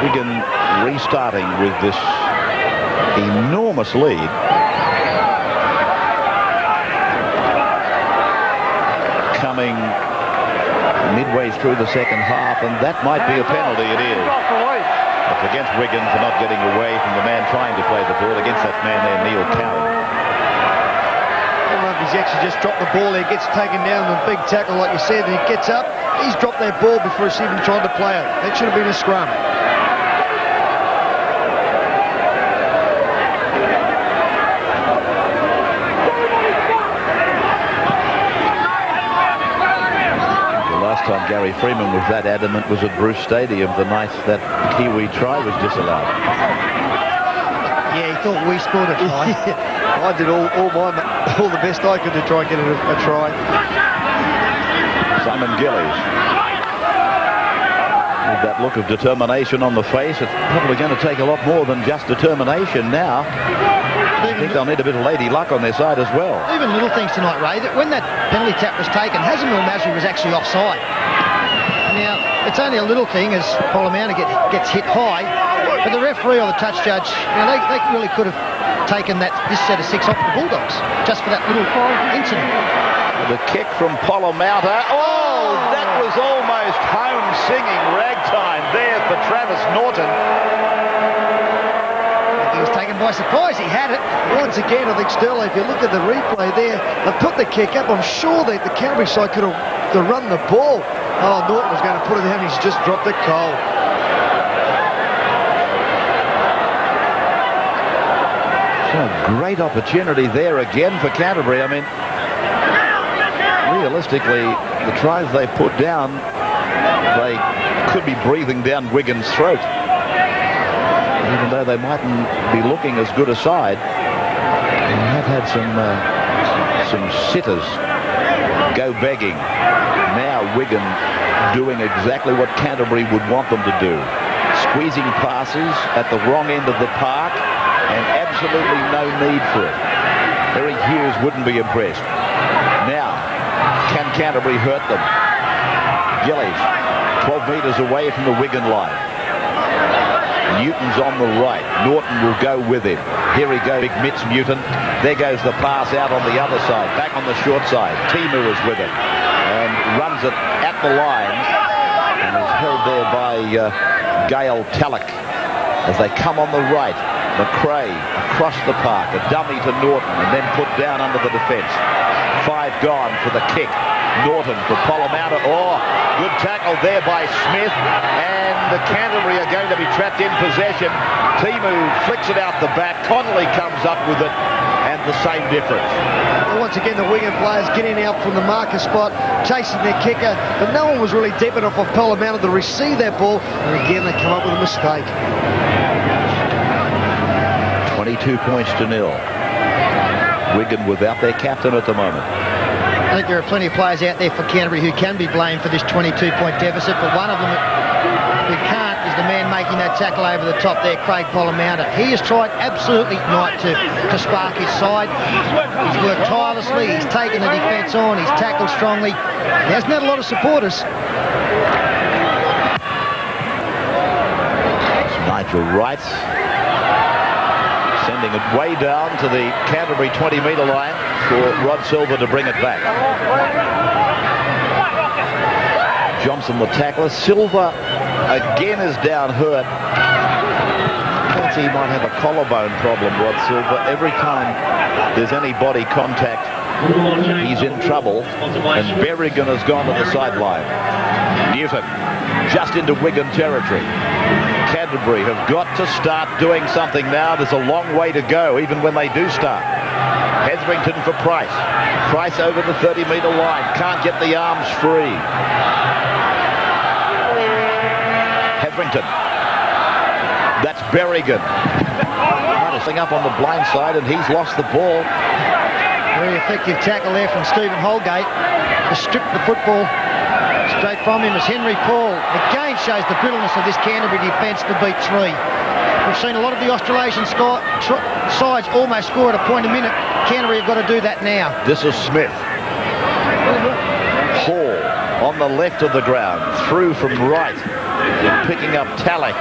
Wigan restarting with this enormous lead. Coming midway through the second half, and that might be a penalty. It is. It's against Wigan for not getting away from the man trying to play the ball against that man there, Neil Cowan. I don't know if he's actually just dropped the ball there, gets taken down with a big tackle like you said, and he gets up, he's dropped that ball before he's even tried to play it. That should have been a scrum. Time Gary Freeman was that adamant was at Bruce Stadium the night that Kiwi try was disallowed. Yeah, he thought we scored a try. I did all the best I could to try and get a try. Simon Gillies. With that look of determination on the face, it's probably going to take a lot more than just determination now. I think they'll need a bit of lady luck on their side as well. Even little things tonight, Ray, that when that penalty tap was taken, Hazem El-Masri was actually offside. Now, it's only a little thing as Polamatta gets hit high, but the referee or the touch judge, they really could have taken this set of 6 off the Bulldogs just for that little incident. The kick from Polamatta. Oh, that was almost home singing ragtime there for Travis Norton. He was taken by surprise. He had it. Once again, I think, Sterling, if you look at the replay there, they put the kick up. I'm sure that the Canterbury side could have run the ball. Oh, Norton was going to put it down. He's just dropped it cold. So a great opportunity there again for Canterbury. I mean, realistically, the tries they put down, they could be breathing down Wigan's throat. Even though they mightn't be looking as good a side, they have had some sitters go begging. Now Wigan doing exactly what Canterbury would want them to do. Squeezing passes at the wrong end of the park, and absolutely no need for it. Eric Hughes wouldn't be impressed. Now, can Canterbury hurt them? Gillies, 12 metres away from the Wigan line. Newton's on the right. Norton will go with him. Here he goes, big Mitch Newton. There goes the pass out on the other side. Back on the short side. Timu is with it and runs it at the line and is held there by Gail Tallock as they come on the right. McRae across the park. A dummy to Norton and then put down under the defence. 5 gone for the kick. Norton for Polamatta. Oh, good tackle there by Smith. And the Canterbury are going to be trapped in possession. Timu flicks it out the back. Connolly comes up with it. And the same difference. Well, once again, the Wigan players getting out from the marker spot, chasing their kicker. But no one was really deep enough of Polamatta to receive that ball. And again, they come up with a mistake. 22 points to 0. Wigan without their captain at the moment. I think there are plenty of players out there for Canterbury who can be blamed for this 22-point deficit, but one of them who can't is the man making that tackle over the top there, Craig Polamatta. He has tried absolutely not to spark his side. He's worked tirelessly, he's taken the defence on, he's tackled strongly. He hasn't had a lot of supporters. It's Nigel Wright sending it way down to the Canterbury 20-metre line for Rod Silver to bring it back. Johnson the tackler. Silver again is down hurt. He might have a collarbone problem, Rod Silver. Every time there's any body contact, he's in trouble. And Berrigan has gone to the sideline. Newton just into Wigan territory. Canterbury have got to start doing something now. There's a long way to go, even when they do start. Hetherington for Price. Price over the 30-metre line. Can't get the arms free. Hetherington. That's Berrigan. Trying to sing up on the blind side, and he's lost the ball. Very effective tackle there from Stephen Holgate to strip the football straight from him as Henry Paul again shows the brittleness of this Canterbury defence to beat 3. We've seen a lot of the Australasian sides almost score at a point a minute. Canterbury have got to do that now. This is Smith. Hall on the left of the ground, through from right, picking up Talek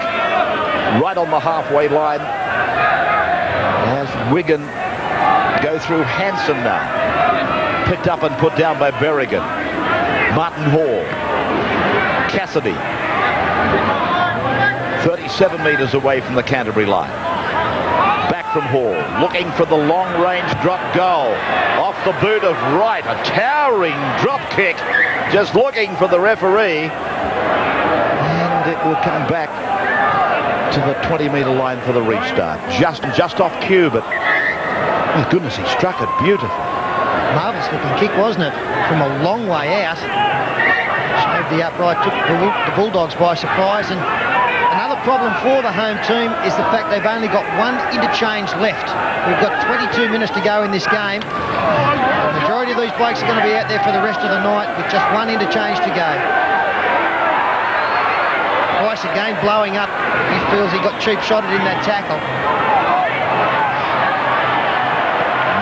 right on the halfway line. As Wigan go through Hanson now. Picked up and put down by Berrigan. Martin Hall. Cassidy. 37 metres away from the Canterbury line. Back from Hall. Looking for the long-range drop goal. Off the boot of Wright. A towering drop kick. Just looking for the referee. And it will come back to the 20-metre line for the restart. Just off cue, but my goodness, he struck it beautifully. Marvellous looking kick, wasn't it? From a long way out. Showed the upright, took the Bulldogs by surprise. And another problem for the home team is the fact they've only got one interchange left. We've got 22 minutes to go in this game. The majority of these blokes are going to be out there for the rest of the night with just one interchange to go. Price again blowing up. He feels he got cheap-shotted in that tackle.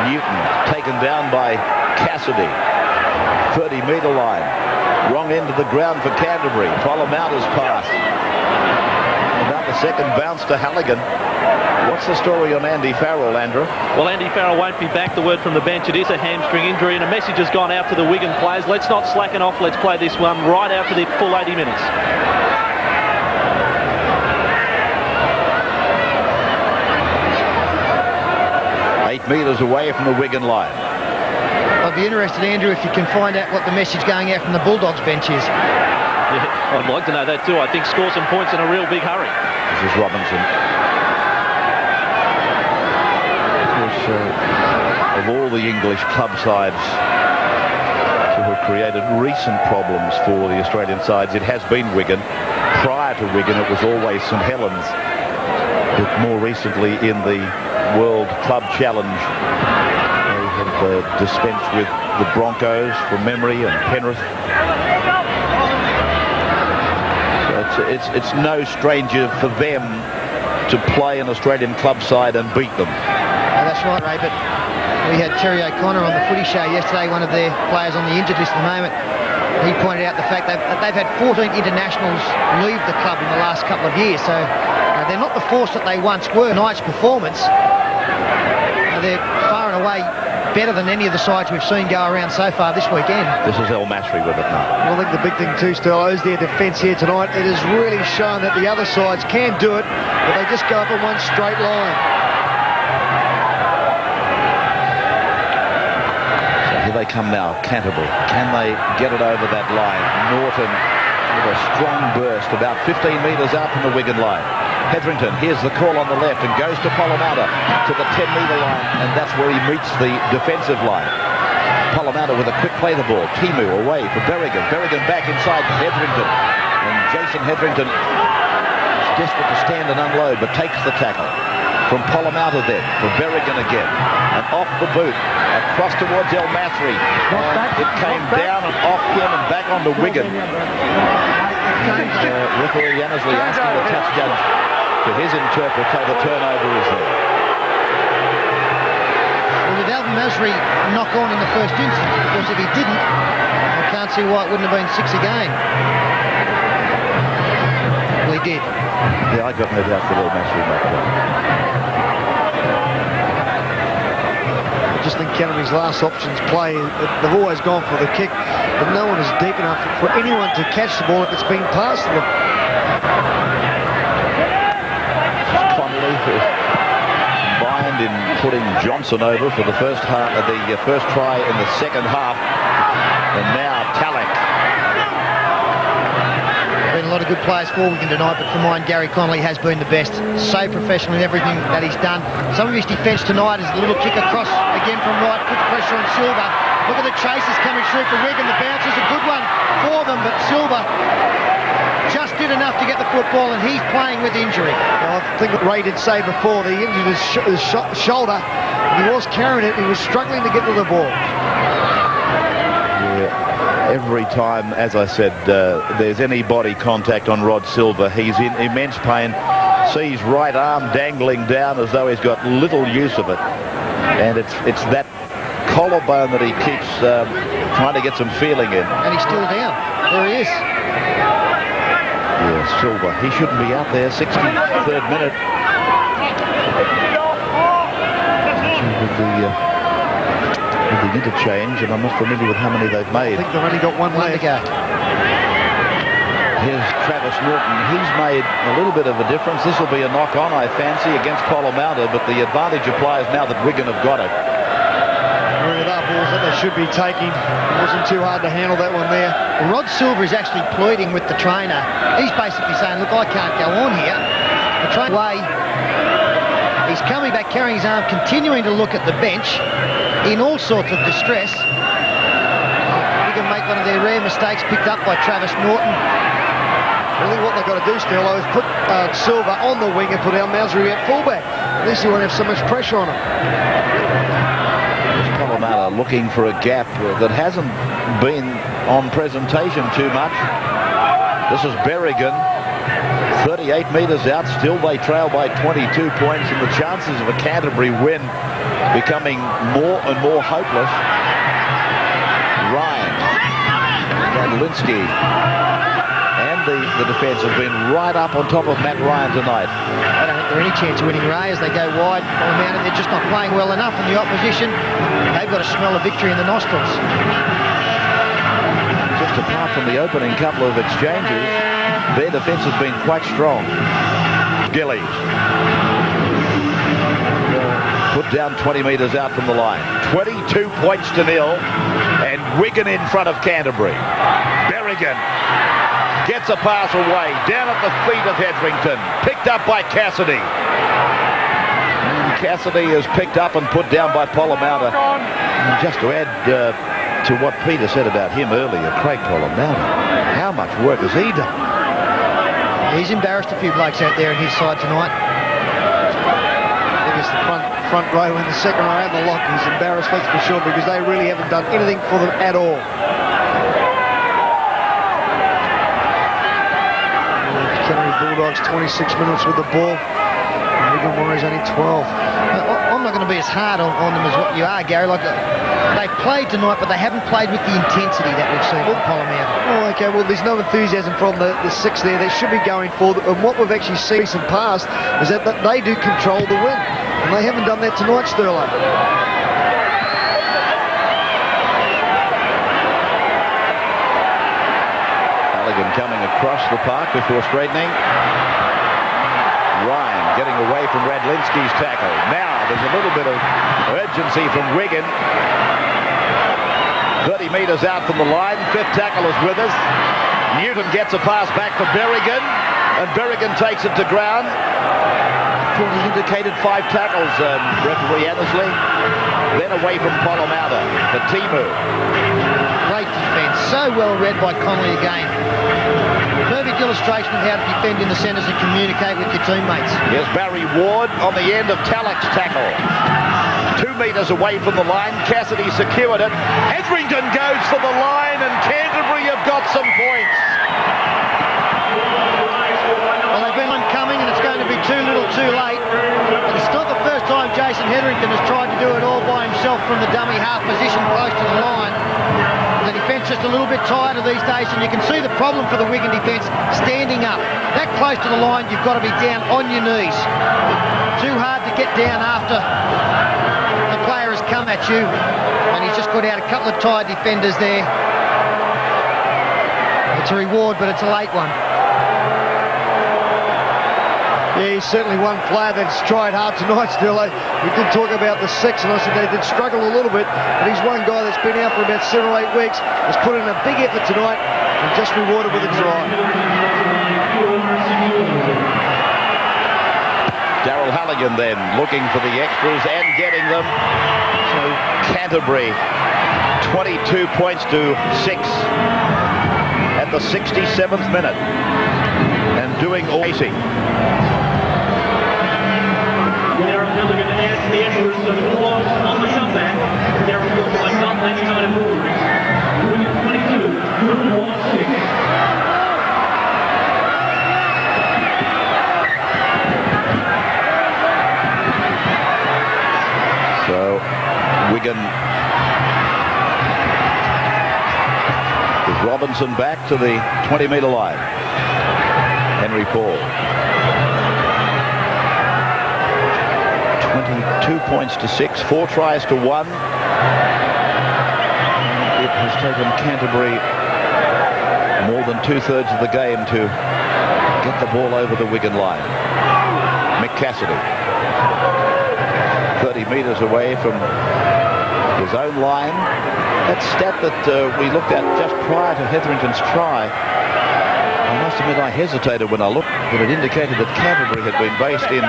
Newton taken down by Cassidy. 30-metre line. Wrong end of the ground for Canterbury. Polamauta's pass. About the second bounce to Halligan. What's the story on Andy Farrell, Andrew? Well, Andy Farrell won't be back. The word from the bench, it is a hamstring injury, and a message has gone out to the Wigan players. Let's not slacken off. Let's play this one right out for the full 80 minutes. 8 metres away from the Wigan line. I'd be interested, Andrew, if you can find out what the message going out from the Bulldogs bench is. Yeah, I'd like to know that too. I think score some points in a real big hurry. This is Robinson. Of course, of all the English club sides to have created recent problems for the Australian sides, it has been Wigan. Prior to Wigan, it was always St Helens. But more recently in the World Club Challenge, they have dispensed with the Broncos from memory and Penrith. So it's no stranger for them to play an Australian club side and beat them. Oh, that's right, Ray, but we had Terry O'Connor on the footy show yesterday, one of their players on the injured list at the moment. He pointed out the fact that they've had 14 internationals leave the club in the last couple of years, so they're not the force that they once were. Tonight's performance, they're far and away better than any of the sides we've seen go around so far this weekend. This is El Masri with it now. Well, I think the big thing too, Sterlo, is their defence here tonight. It has really shown that the other sides can do it, but they just go up in one straight line. So here they come now, Canterbury. Can they get it over that line? Norton with a strong burst, about 15 metres out from the Wigan line. Hetherington, here's the call on the left and goes to Polamautta to the 10-metre line, and that's where he meets the defensive line. Polamautta with a quick play the ball. Timu away for Berrigan. Berrigan back inside to Hetherington. And Jason Hetherington is desperate to stand and unload, but takes the tackle. From Polamautta then, for Berrigan again. And off the boot, across towards El Masri. And it came down and off him and back onto Wigan. Referee Yannisley asking the touch judge to his interpreter, the turnover is there. Well, did Alvin Masri knock on in the first instance? Because if he didn't, I can't see why it wouldn't have been 6 again. Well, he did. Yeah, I got no doubt that El Masri knocked on. I just think Canterbury's last options play, they've always gone for the kick, but no one is deep enough for anyone to catch the ball if it's been passed to them. Connolly combined in putting Johnson over for the first try in the second half, and now Talek. Been a lot of good players for Wigan tonight, but for mine, Gary Connolly has been the best. So professional in everything that he's done. Some of his defence tonight is a little kick across again from right, puts pressure on Silva. Look at the chases coming through for Wigan. The bounce is a good one for them, but Silva just did did enough to get the football, and he's playing with injury. Well, I think Ray did say before that he injured his shoulder. He was carrying it. He was struggling to get to the ball. Yeah. Every time, as I said, there's any body contact on Rod Silver, he's in immense pain. Sees right arm dangling down as though he's got little use of it. And it's that collarbone that he keeps trying to get some feeling in. And he's still down. There he is. Yeah, Silver. He shouldn't be out there. 63rd minute. With the interchange, and I'm not familiar with how many they've made. I think they've only got one to go. Here's Travis Norton. He's made a little bit of a difference. This will be a knock-on, I fancy, against Polomouta, but the advantage applies now that Wigan have got it. Really, that balls that they should be taking. It wasn't too hard to handle that one there. Rod Silver is actually pleading with the trainer. He's basically saying, look, I can't go on here. The trainer away. He's coming back, carrying his arm, continuing to look at the bench in all sorts of distress. Wigan make one of their rare mistakes, picked up by Travis Norton. Really what they've got to do, Sterlo, is put Silver on the wing and put Al Masri at fullback. At least you won't have so much pressure on him. Polomouta looking for a gap that hasn't been on presentation too much. This is Berrigan, 38 metres out. Still they trail by 22 points, and the chances of a Canterbury win becoming more and more hopeless. Ryan, Radlinsky, and the defence have been right up on top of Matt Ryan tonight. I don't think they're any chance of winning Ray as they go wide. And they're just not playing well enough, and the opposition, they've got a smell of victory in the nostrils. Just apart from the opening couple of exchanges, their defence has been quite strong. Gillies. Put down 20 metres out from the line. 22 points to nil, and Wigan in front of Canterbury. Berrigan gets a pass away, down at the feet of Hetherington, picked up by Cassidy. And Cassidy is picked up and put down by Polomouta. And just to add to what Peter said about him earlier, Craig Polomouta, how much work has he done? He's embarrassed a few blokes out there in his side tonight. I think it's the front row and the second row and the lock. He's embarrassed, that's for sure, because they really haven't done anything for them at all. Canterbury Bulldogs 26 minutes with the ball. Wigan Warriors only 12. I'm not going to be as hard on them as what you are, Gary. Like they've played tonight, but they haven't played with the intensity that we've seen from Polomouta. Oh, okay. Well, there's no enthusiasm from the six there. They should be going for it. And what we've actually seen in past is that they do control the win, and they haven't done that tonight, Sterlo. Coming across the park before straightening. Ryan getting away from Radlinsky's tackle. Now there's a little bit of urgency from Wigan. 30 metres out from the line. Fifth tackle is with us. Newton gets a pass back for Berrigan, and Berrigan takes it to ground. I thought he indicated 5 tackles, referee Annesley. Then away from Polomouta for Timu. Great defence, so well read by Connolly again. Perfect illustration of how to defend in the centres and communicate with your teammates. Here's Barry Ward on the end of Talak's tackle. 2 metres away from the line, Cassidy secured it. Hetherington goes for the line, and Canterbury have got some points. Well, they've been coming, and it's going to be too little too late. But it's not the first time Jason Hetherington has tried to do it all by himself from the dummy half position close to the line. The defence just a little bit tired of these days, and you can see the problem for the Wigan defence standing up. That close to the line, you've got to be down on your knees. Too hard to get down after the player has come at you, and he's just got out a couple of tired defenders there. It's a reward, but it's a late one. Yeah, he's certainly one player that's tried hard tonight still. We did talk about the six, and I said they did struggle a little bit, but he's one guy that's been out for about 7 or 8 weeks, has put in a big effort tonight, and just rewarded with a try. Darryl Halligan then looking for the extras and getting them. So Canterbury 22 points to 6 at the 67th minute. doing all easy. Darren Milligan adds the efforts of the Bulldogs on the comeback. Darren Milligan by top 99 Bulldogs. Winning 22, 6. So Wigan with Robinson back to the 20-metre line. Henry Paul. 22 points to 6, 4 tries to 1. It has taken Canterbury more than 2/3 of the game to get the ball over the Wigan line. Mick Cassidy, 30 metres away from his own line. That stat that we looked at just prior to Hetherington's try, I must admit I hesitated when I looked, but it indicated that Canterbury had been based in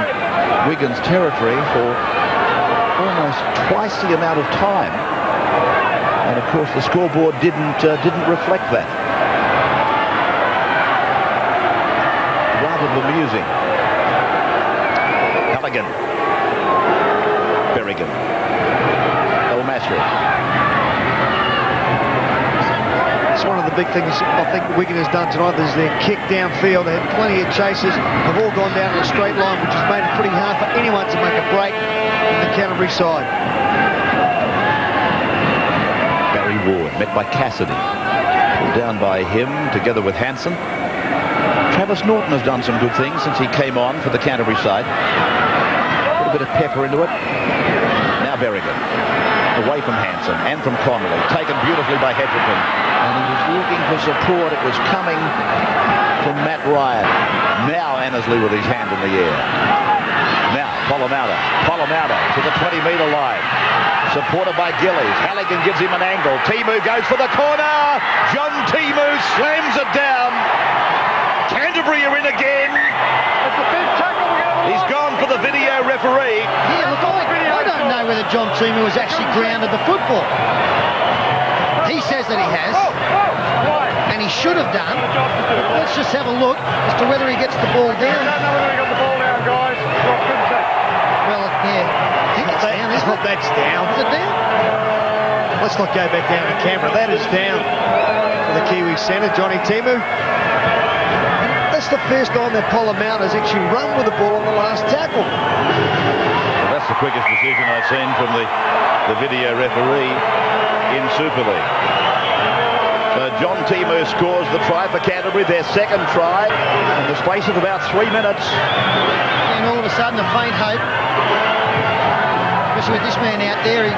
Wigan's territory for almost twice the amount of time, and of course the scoreboard didn't reflect that. Rather bemusing. Halligan, Berrigan, El Masri. It's one of the big things I think Wigan has done tonight is their kick downfield. They had plenty of chases. They've all gone down in a straight line, which has made it pretty hard for anyone to make a break in the Canterbury side. Barry Ward met by Cassidy. Pulled down by him together with Hansen. Travis Norton has done some good things since he came on for the Canterbury side. Put a bit of pepper into it. Now Berrigan. Away from Hansen and from Connolly. Taken beautifully by Hetherington. And he was looking for support. It was coming from Matt Ryan. Now Annesley with his hand in the air. Now Polomauta to the 20-metre line. Supported by Gillies. Halligan gives him an angle. Timu goes for the corner. John Timu slams it down. Canterbury are in again. It's a big tackle. He's gone for the video referee. Yeah, look, I don't know whether John Timu has actually grounded the football. He says that he has, and he should have done. Let's just have a look as to whether he gets the ball down. I don't know whether he got the ball down, guys. Well, yeah, I think it's down, isn't it? That's down. Is it down? Let's not go back down to Canberra. That is down for the Kiwi centre, Johnny Timu. That's the first time that Polomauta has actually run with the ball on the last tackle. Well, that's the quickest decision I've seen from the video referee in Super League. So John Timu scores the try for Canterbury, their second try in the space of about 3 minutes. And all of a sudden a faint hope, especially with this man out there. He's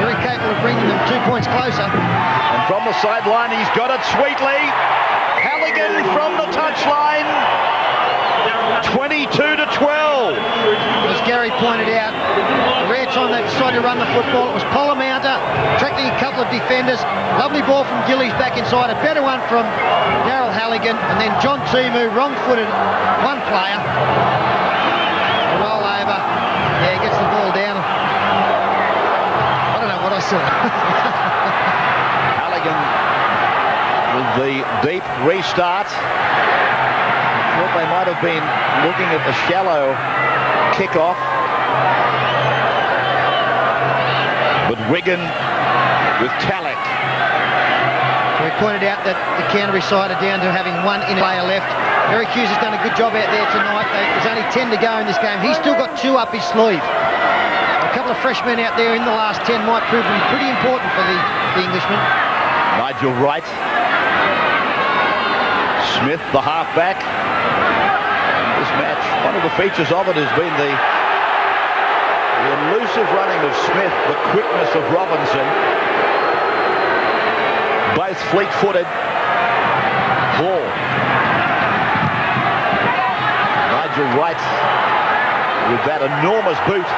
very capable of bringing them 2 points closer. And from the sideline, he's got it sweetly. Halligan from the touchline. 22-12. As Gary pointed out, the rare time they decided to run the football, it was Polomauta attracting a couple of defenders. Lovely ball from Gillies back inside. A better one from Daryl Halligan. And then John Timu, wrong-footed, one player. Roll over. Yeah, he gets the ball down. I don't know what I saw. Halligan with the deep restart. Thought they might have been looking at the shallow kickoff. But Wigan with Talek. We pointed out that the Canterbury side are down to having one in player left. Eric Hughes has done a good job out there tonight. There's only 10 to go in this game. He's still got 2 up his sleeve. A couple of freshmen out there in the last 10 might prove to be pretty important for the Englishman. Nigel Wright. Smith, the halfback. This match, one of the features of it has been the elusive running of Smith, the quickness of Robinson. Both fleet-footed. Ball. Nigel Wright with that enormous boot.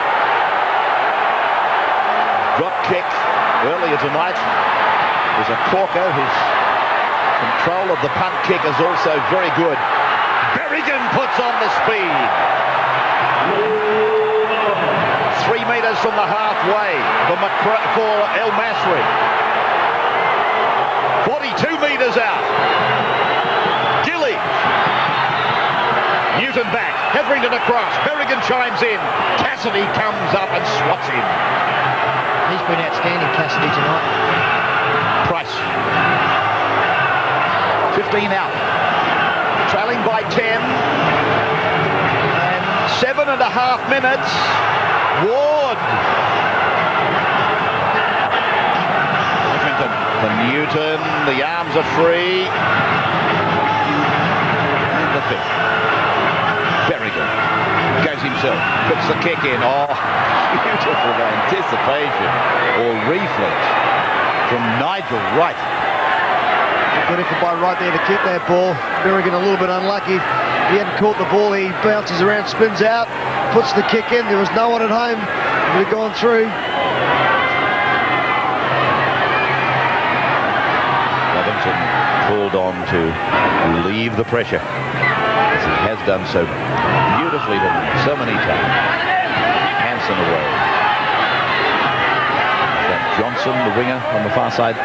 Drop kick earlier tonight was a corker. His control of the punt kick is also very good. Berrigan puts on the speed. 3 metres from the halfway for El Masri. 42 metres out. Gillies. Newton back, Hetherington across, Berrigan chimes in, Cassidy comes up and swats in. He's been outstanding, Cassidy, tonight. Price. 15 out. Trailing by 10. And 7.5 minutes. Ward. Hetherington for Newton. The arms are free. And the fifth. Berrigan goes himself. Puts the kick in. Oh, beautiful anticipation or reflex from Nigel Wright. Good effort by Wright there to kick that ball. Berrigan a little bit unlucky. He hadn't caught the ball. He bounces around, spins out, puts the kick in. There was no one at home. He would have gone through. Robinson pulled on to relieve the pressure, as he has done so beautifully tonight, so many times. Hanson away. Johnson, the winger, on the far side.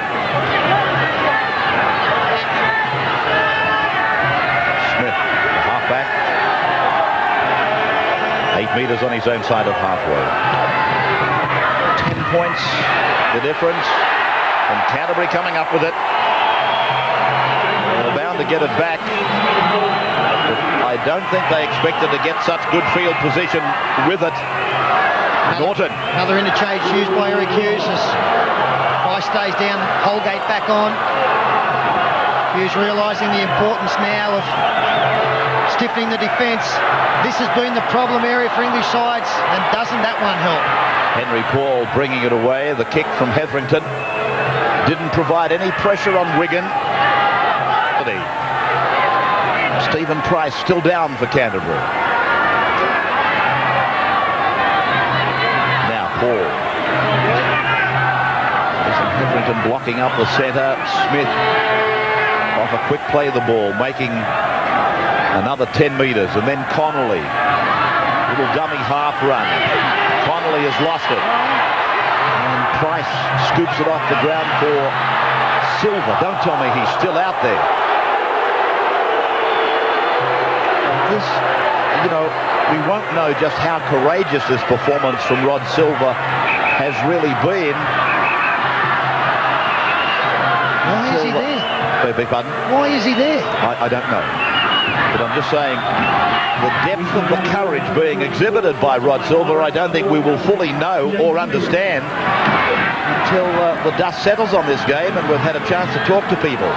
Smith, the halfback. 8 metres on his own side of halfway. 10 points, the difference. And Canterbury coming up with it. They're bound to get it back. I don't think they expected to get such good field position with it. Norton. Another interchange used by Eric Hughes as Price stays down, Holgate back on. Hughes realising the importance now of stiffening the defence. This has been the problem area for English sides, and doesn't that one help? Henry Paul bringing it away. The kick from Hetherington didn't provide any pressure on Wigan. Stephen Price still down for Canterbury. Now Paul. Hetherington blocking up the centre. Smith off a quick play of the ball, making another 10 metres, and then Connolly. Little dummy half run. Connolly has lost it. And Price scoops it off the ground for Silver. Don't tell me he's still out there. This, you know, we won't know just how courageous this performance from Rod Silver has really been. Why is he there? Beg pardon? Why is he there? I don't know. But I'm just saying, the depth of the courage being exhibited by Rod Silver, I don't think we will fully know or understand until the dust settles on this game and we've had a chance to talk to people.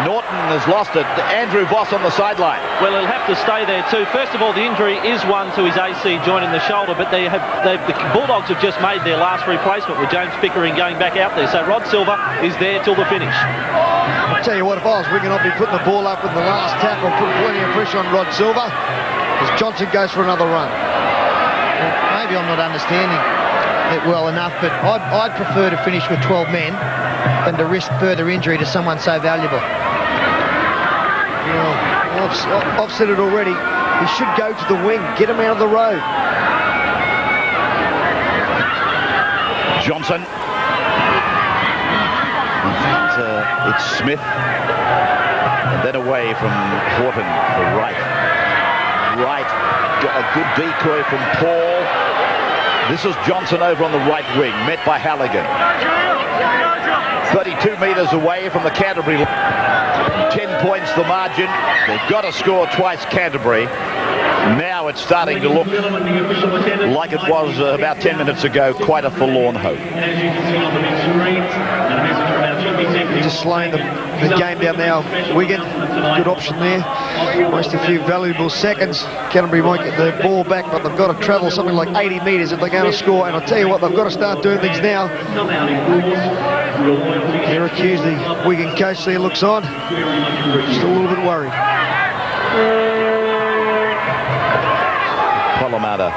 Norton has lost it. Andrew Voss on the sideline. Well, he'll have to stay there too. First of all, the injury is one to his AC joint in the shoulder, but the Bulldogs have just made their last replacement with James Pickering going back out there. So Rod Silver is there till the finish. I'll tell you what, if I was Wigan, I'd be putting the ball up in the last tackle, putting plenty of pressure on Rod Silver, as Johnson goes for another run. Well, maybe I'm not understanding it well enough, but I'd prefer to finish with 12 men than to risk further injury to someone so valuable. Well, I've said it already. He should go to the wing. Get him out of the road. Johnson. It's Smith. And then away from Horton to Wright. Wright. A good decoy from Paul. This is Johnson over on the right wing, met by Halligan. 32 metres away from the Canterbury line. 10 points the margin. They've got to score twice, Canterbury. Now it's starting to look like it was about 10 minutes ago, quite a forlorn hope. Just slowing the game down now. Wigan, good option there. Waste a few valuable seconds. Canterbury might get the ball back, but they've got to travel something like 80 metres if they're going to score. And I'll tell you what, they've got to start doing things now. Eric Hughes, the Wigan coach there, looks on. Just a little bit worried. Palomada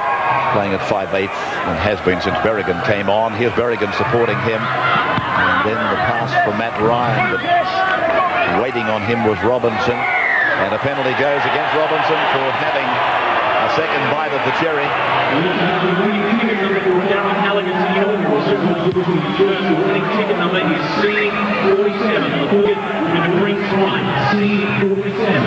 playing at 5/8 and has been since Berrigan came on. Here's Berrigan supporting him. And then the pass for Matt Ryan, but waiting on him was Robinson. And a penalty goes against Robinson for having a second bite of the cherry. Winning ticket number is C47. The green stripe, C47.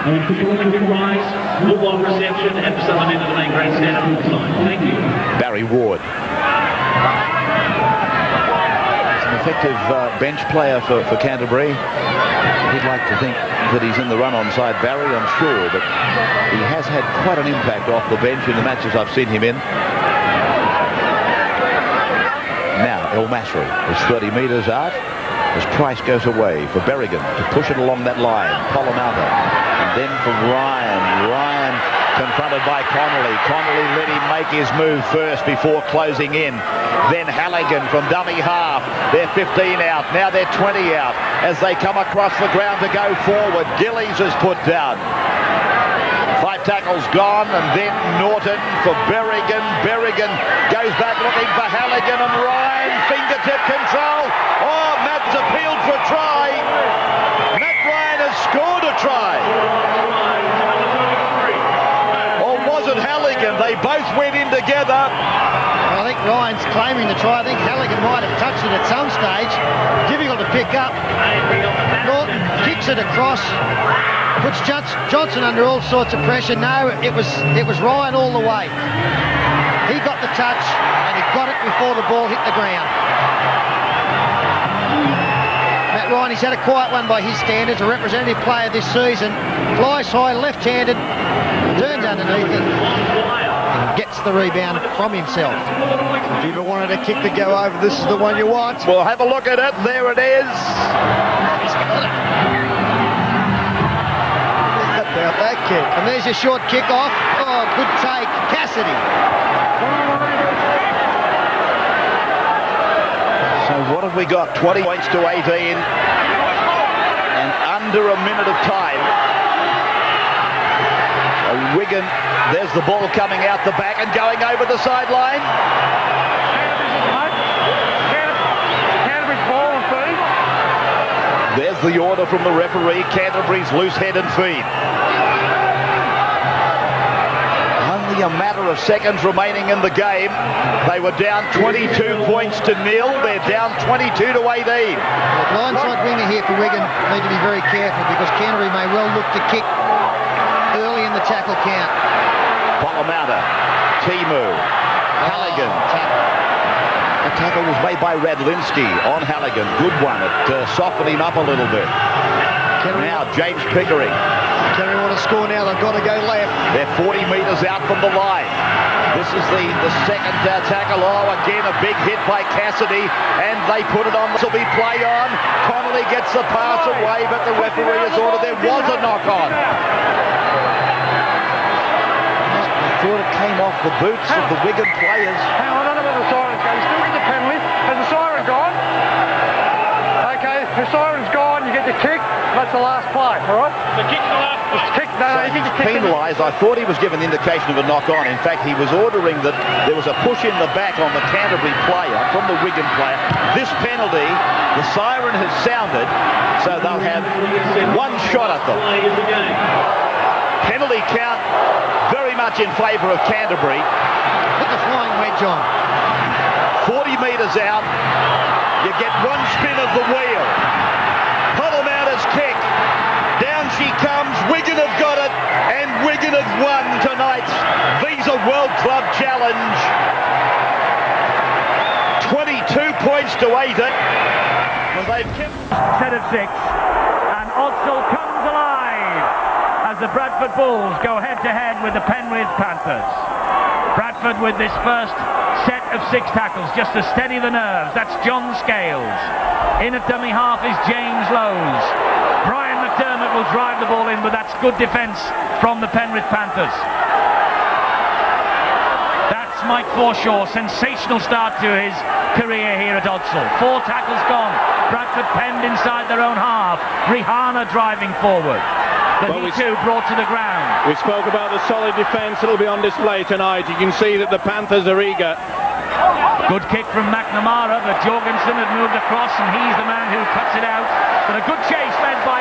And for collective prize, football reception at the southern end of the main grandstand at full time. Thank you. Barry Ward. He's an effective bench player for Canterbury. He'd like to think that he's in the run on side Barry, I'm sure, but he has had quite an impact off the bench in the matches I've seen him in. Now, El Masri is 30 metres out as Price goes away for Berrigan to push it along that line. Polomata. And then for Ryan. Ryan confronted by Connolly. Connolly let him make his move first before closing in. Then Halligan from dummy half. They're 15 out. Now they're 20 out as they come across the ground to go forward. Gillies is put down. 5 tackles gone, and then Norton for Berrigan. Berrigan goes back looking for Halligan, and Ryan fingertip control. Oh, Matt's appealed for a try. Matt Ryan has scored a try. Or was it Halligan? They both went in together. I think Ryan's claiming the try. I think Halligan might have touched it at some stage. Difficult to pick up. Norton kicks it across. Puts Johnson under all sorts of pressure. No, it was Ryan all the way. He got the touch and he got it before the ball hit the ground. Matt Ryan, he's had a quiet one by his standards, a representative player this season. Flies high, left-handed, turns underneath it and gets the rebound from himself. If you ever wanted a kick to go over, this is the one you want. We'll have a look at it. There it is. He's got it. About that kick. And there's your short kick off. Oh, good take. Cassidy. So what have we got? 20 points to 18 and under a minute of time. Wigan, there's the ball coming out the back and going over the sideline. Canterbury's ball and feed. There's the order from the referee. Canterbury's loose head and feed. Only a matter of seconds remaining in the game. They were down 22 points to 0. They're down 22 to 18. The blindside winger here for Wigan need to be very careful because Canterbury may well look to kick early in the tackle count. Polomata, Timu, Halligan. A tackle was made by Radlinski on Halligan. Good one. It softened him up a little bit. Now James Pickering. Canterbury want to score now. They've got to go left. They're 40 metres out from the line. This is the second tackle. Oh, again, a big hit by Cassidy, and they put it on. This will be play on. Connolly gets the pass away, but the referee has ordered there was a knock-on. I thought it came off the boots of the Wigan players. Hang on, I don't know where the siren's going. You still get the penalty. Has the siren gone? Okay, the siren's gone. You get the kick. That's the last play, all right? The kick's the last play. Kick, no, So you get the kick. penalised. I thought he was given indication of a knock-on. In fact, he was ordering that there was a push in the back on the Canterbury player from the Wigan player. This penalty, the siren has sounded, so they'll have one shot at them. Play of the game. Penalty count very much in favour of Canterbury. Put the flying wedge on. 40 metres out. You get one spin of the wheel. Polomata's kick. Down she comes. Wigan have got it. And Wigan have won tonight's Visa World Club Challenge. 22 points to 8. Well, they've kept Set of 6. And Odsal comes alive as the Bradford Bulls go head-to-head with the Penrith Panthers. Bradford with this first set of 6 tackles just to steady the nerves. That's John Scales. In at dummy half is James Lowes. Brian McDermott will drive the ball in, but that's good defence from the Penrith Panthers. That's Mike Forshaw. Sensational start to his career here at Odsal. 4 tackles gone. Bradford penned inside their own half. Rihanna driving forward. The He-Too brought to the ground. We spoke about the solid defence that'll be on display tonight. You can see that the Panthers are eager. Good kick from McNamara, but Jorgensen had moved across and he's the man who cuts it out. But a good chase led by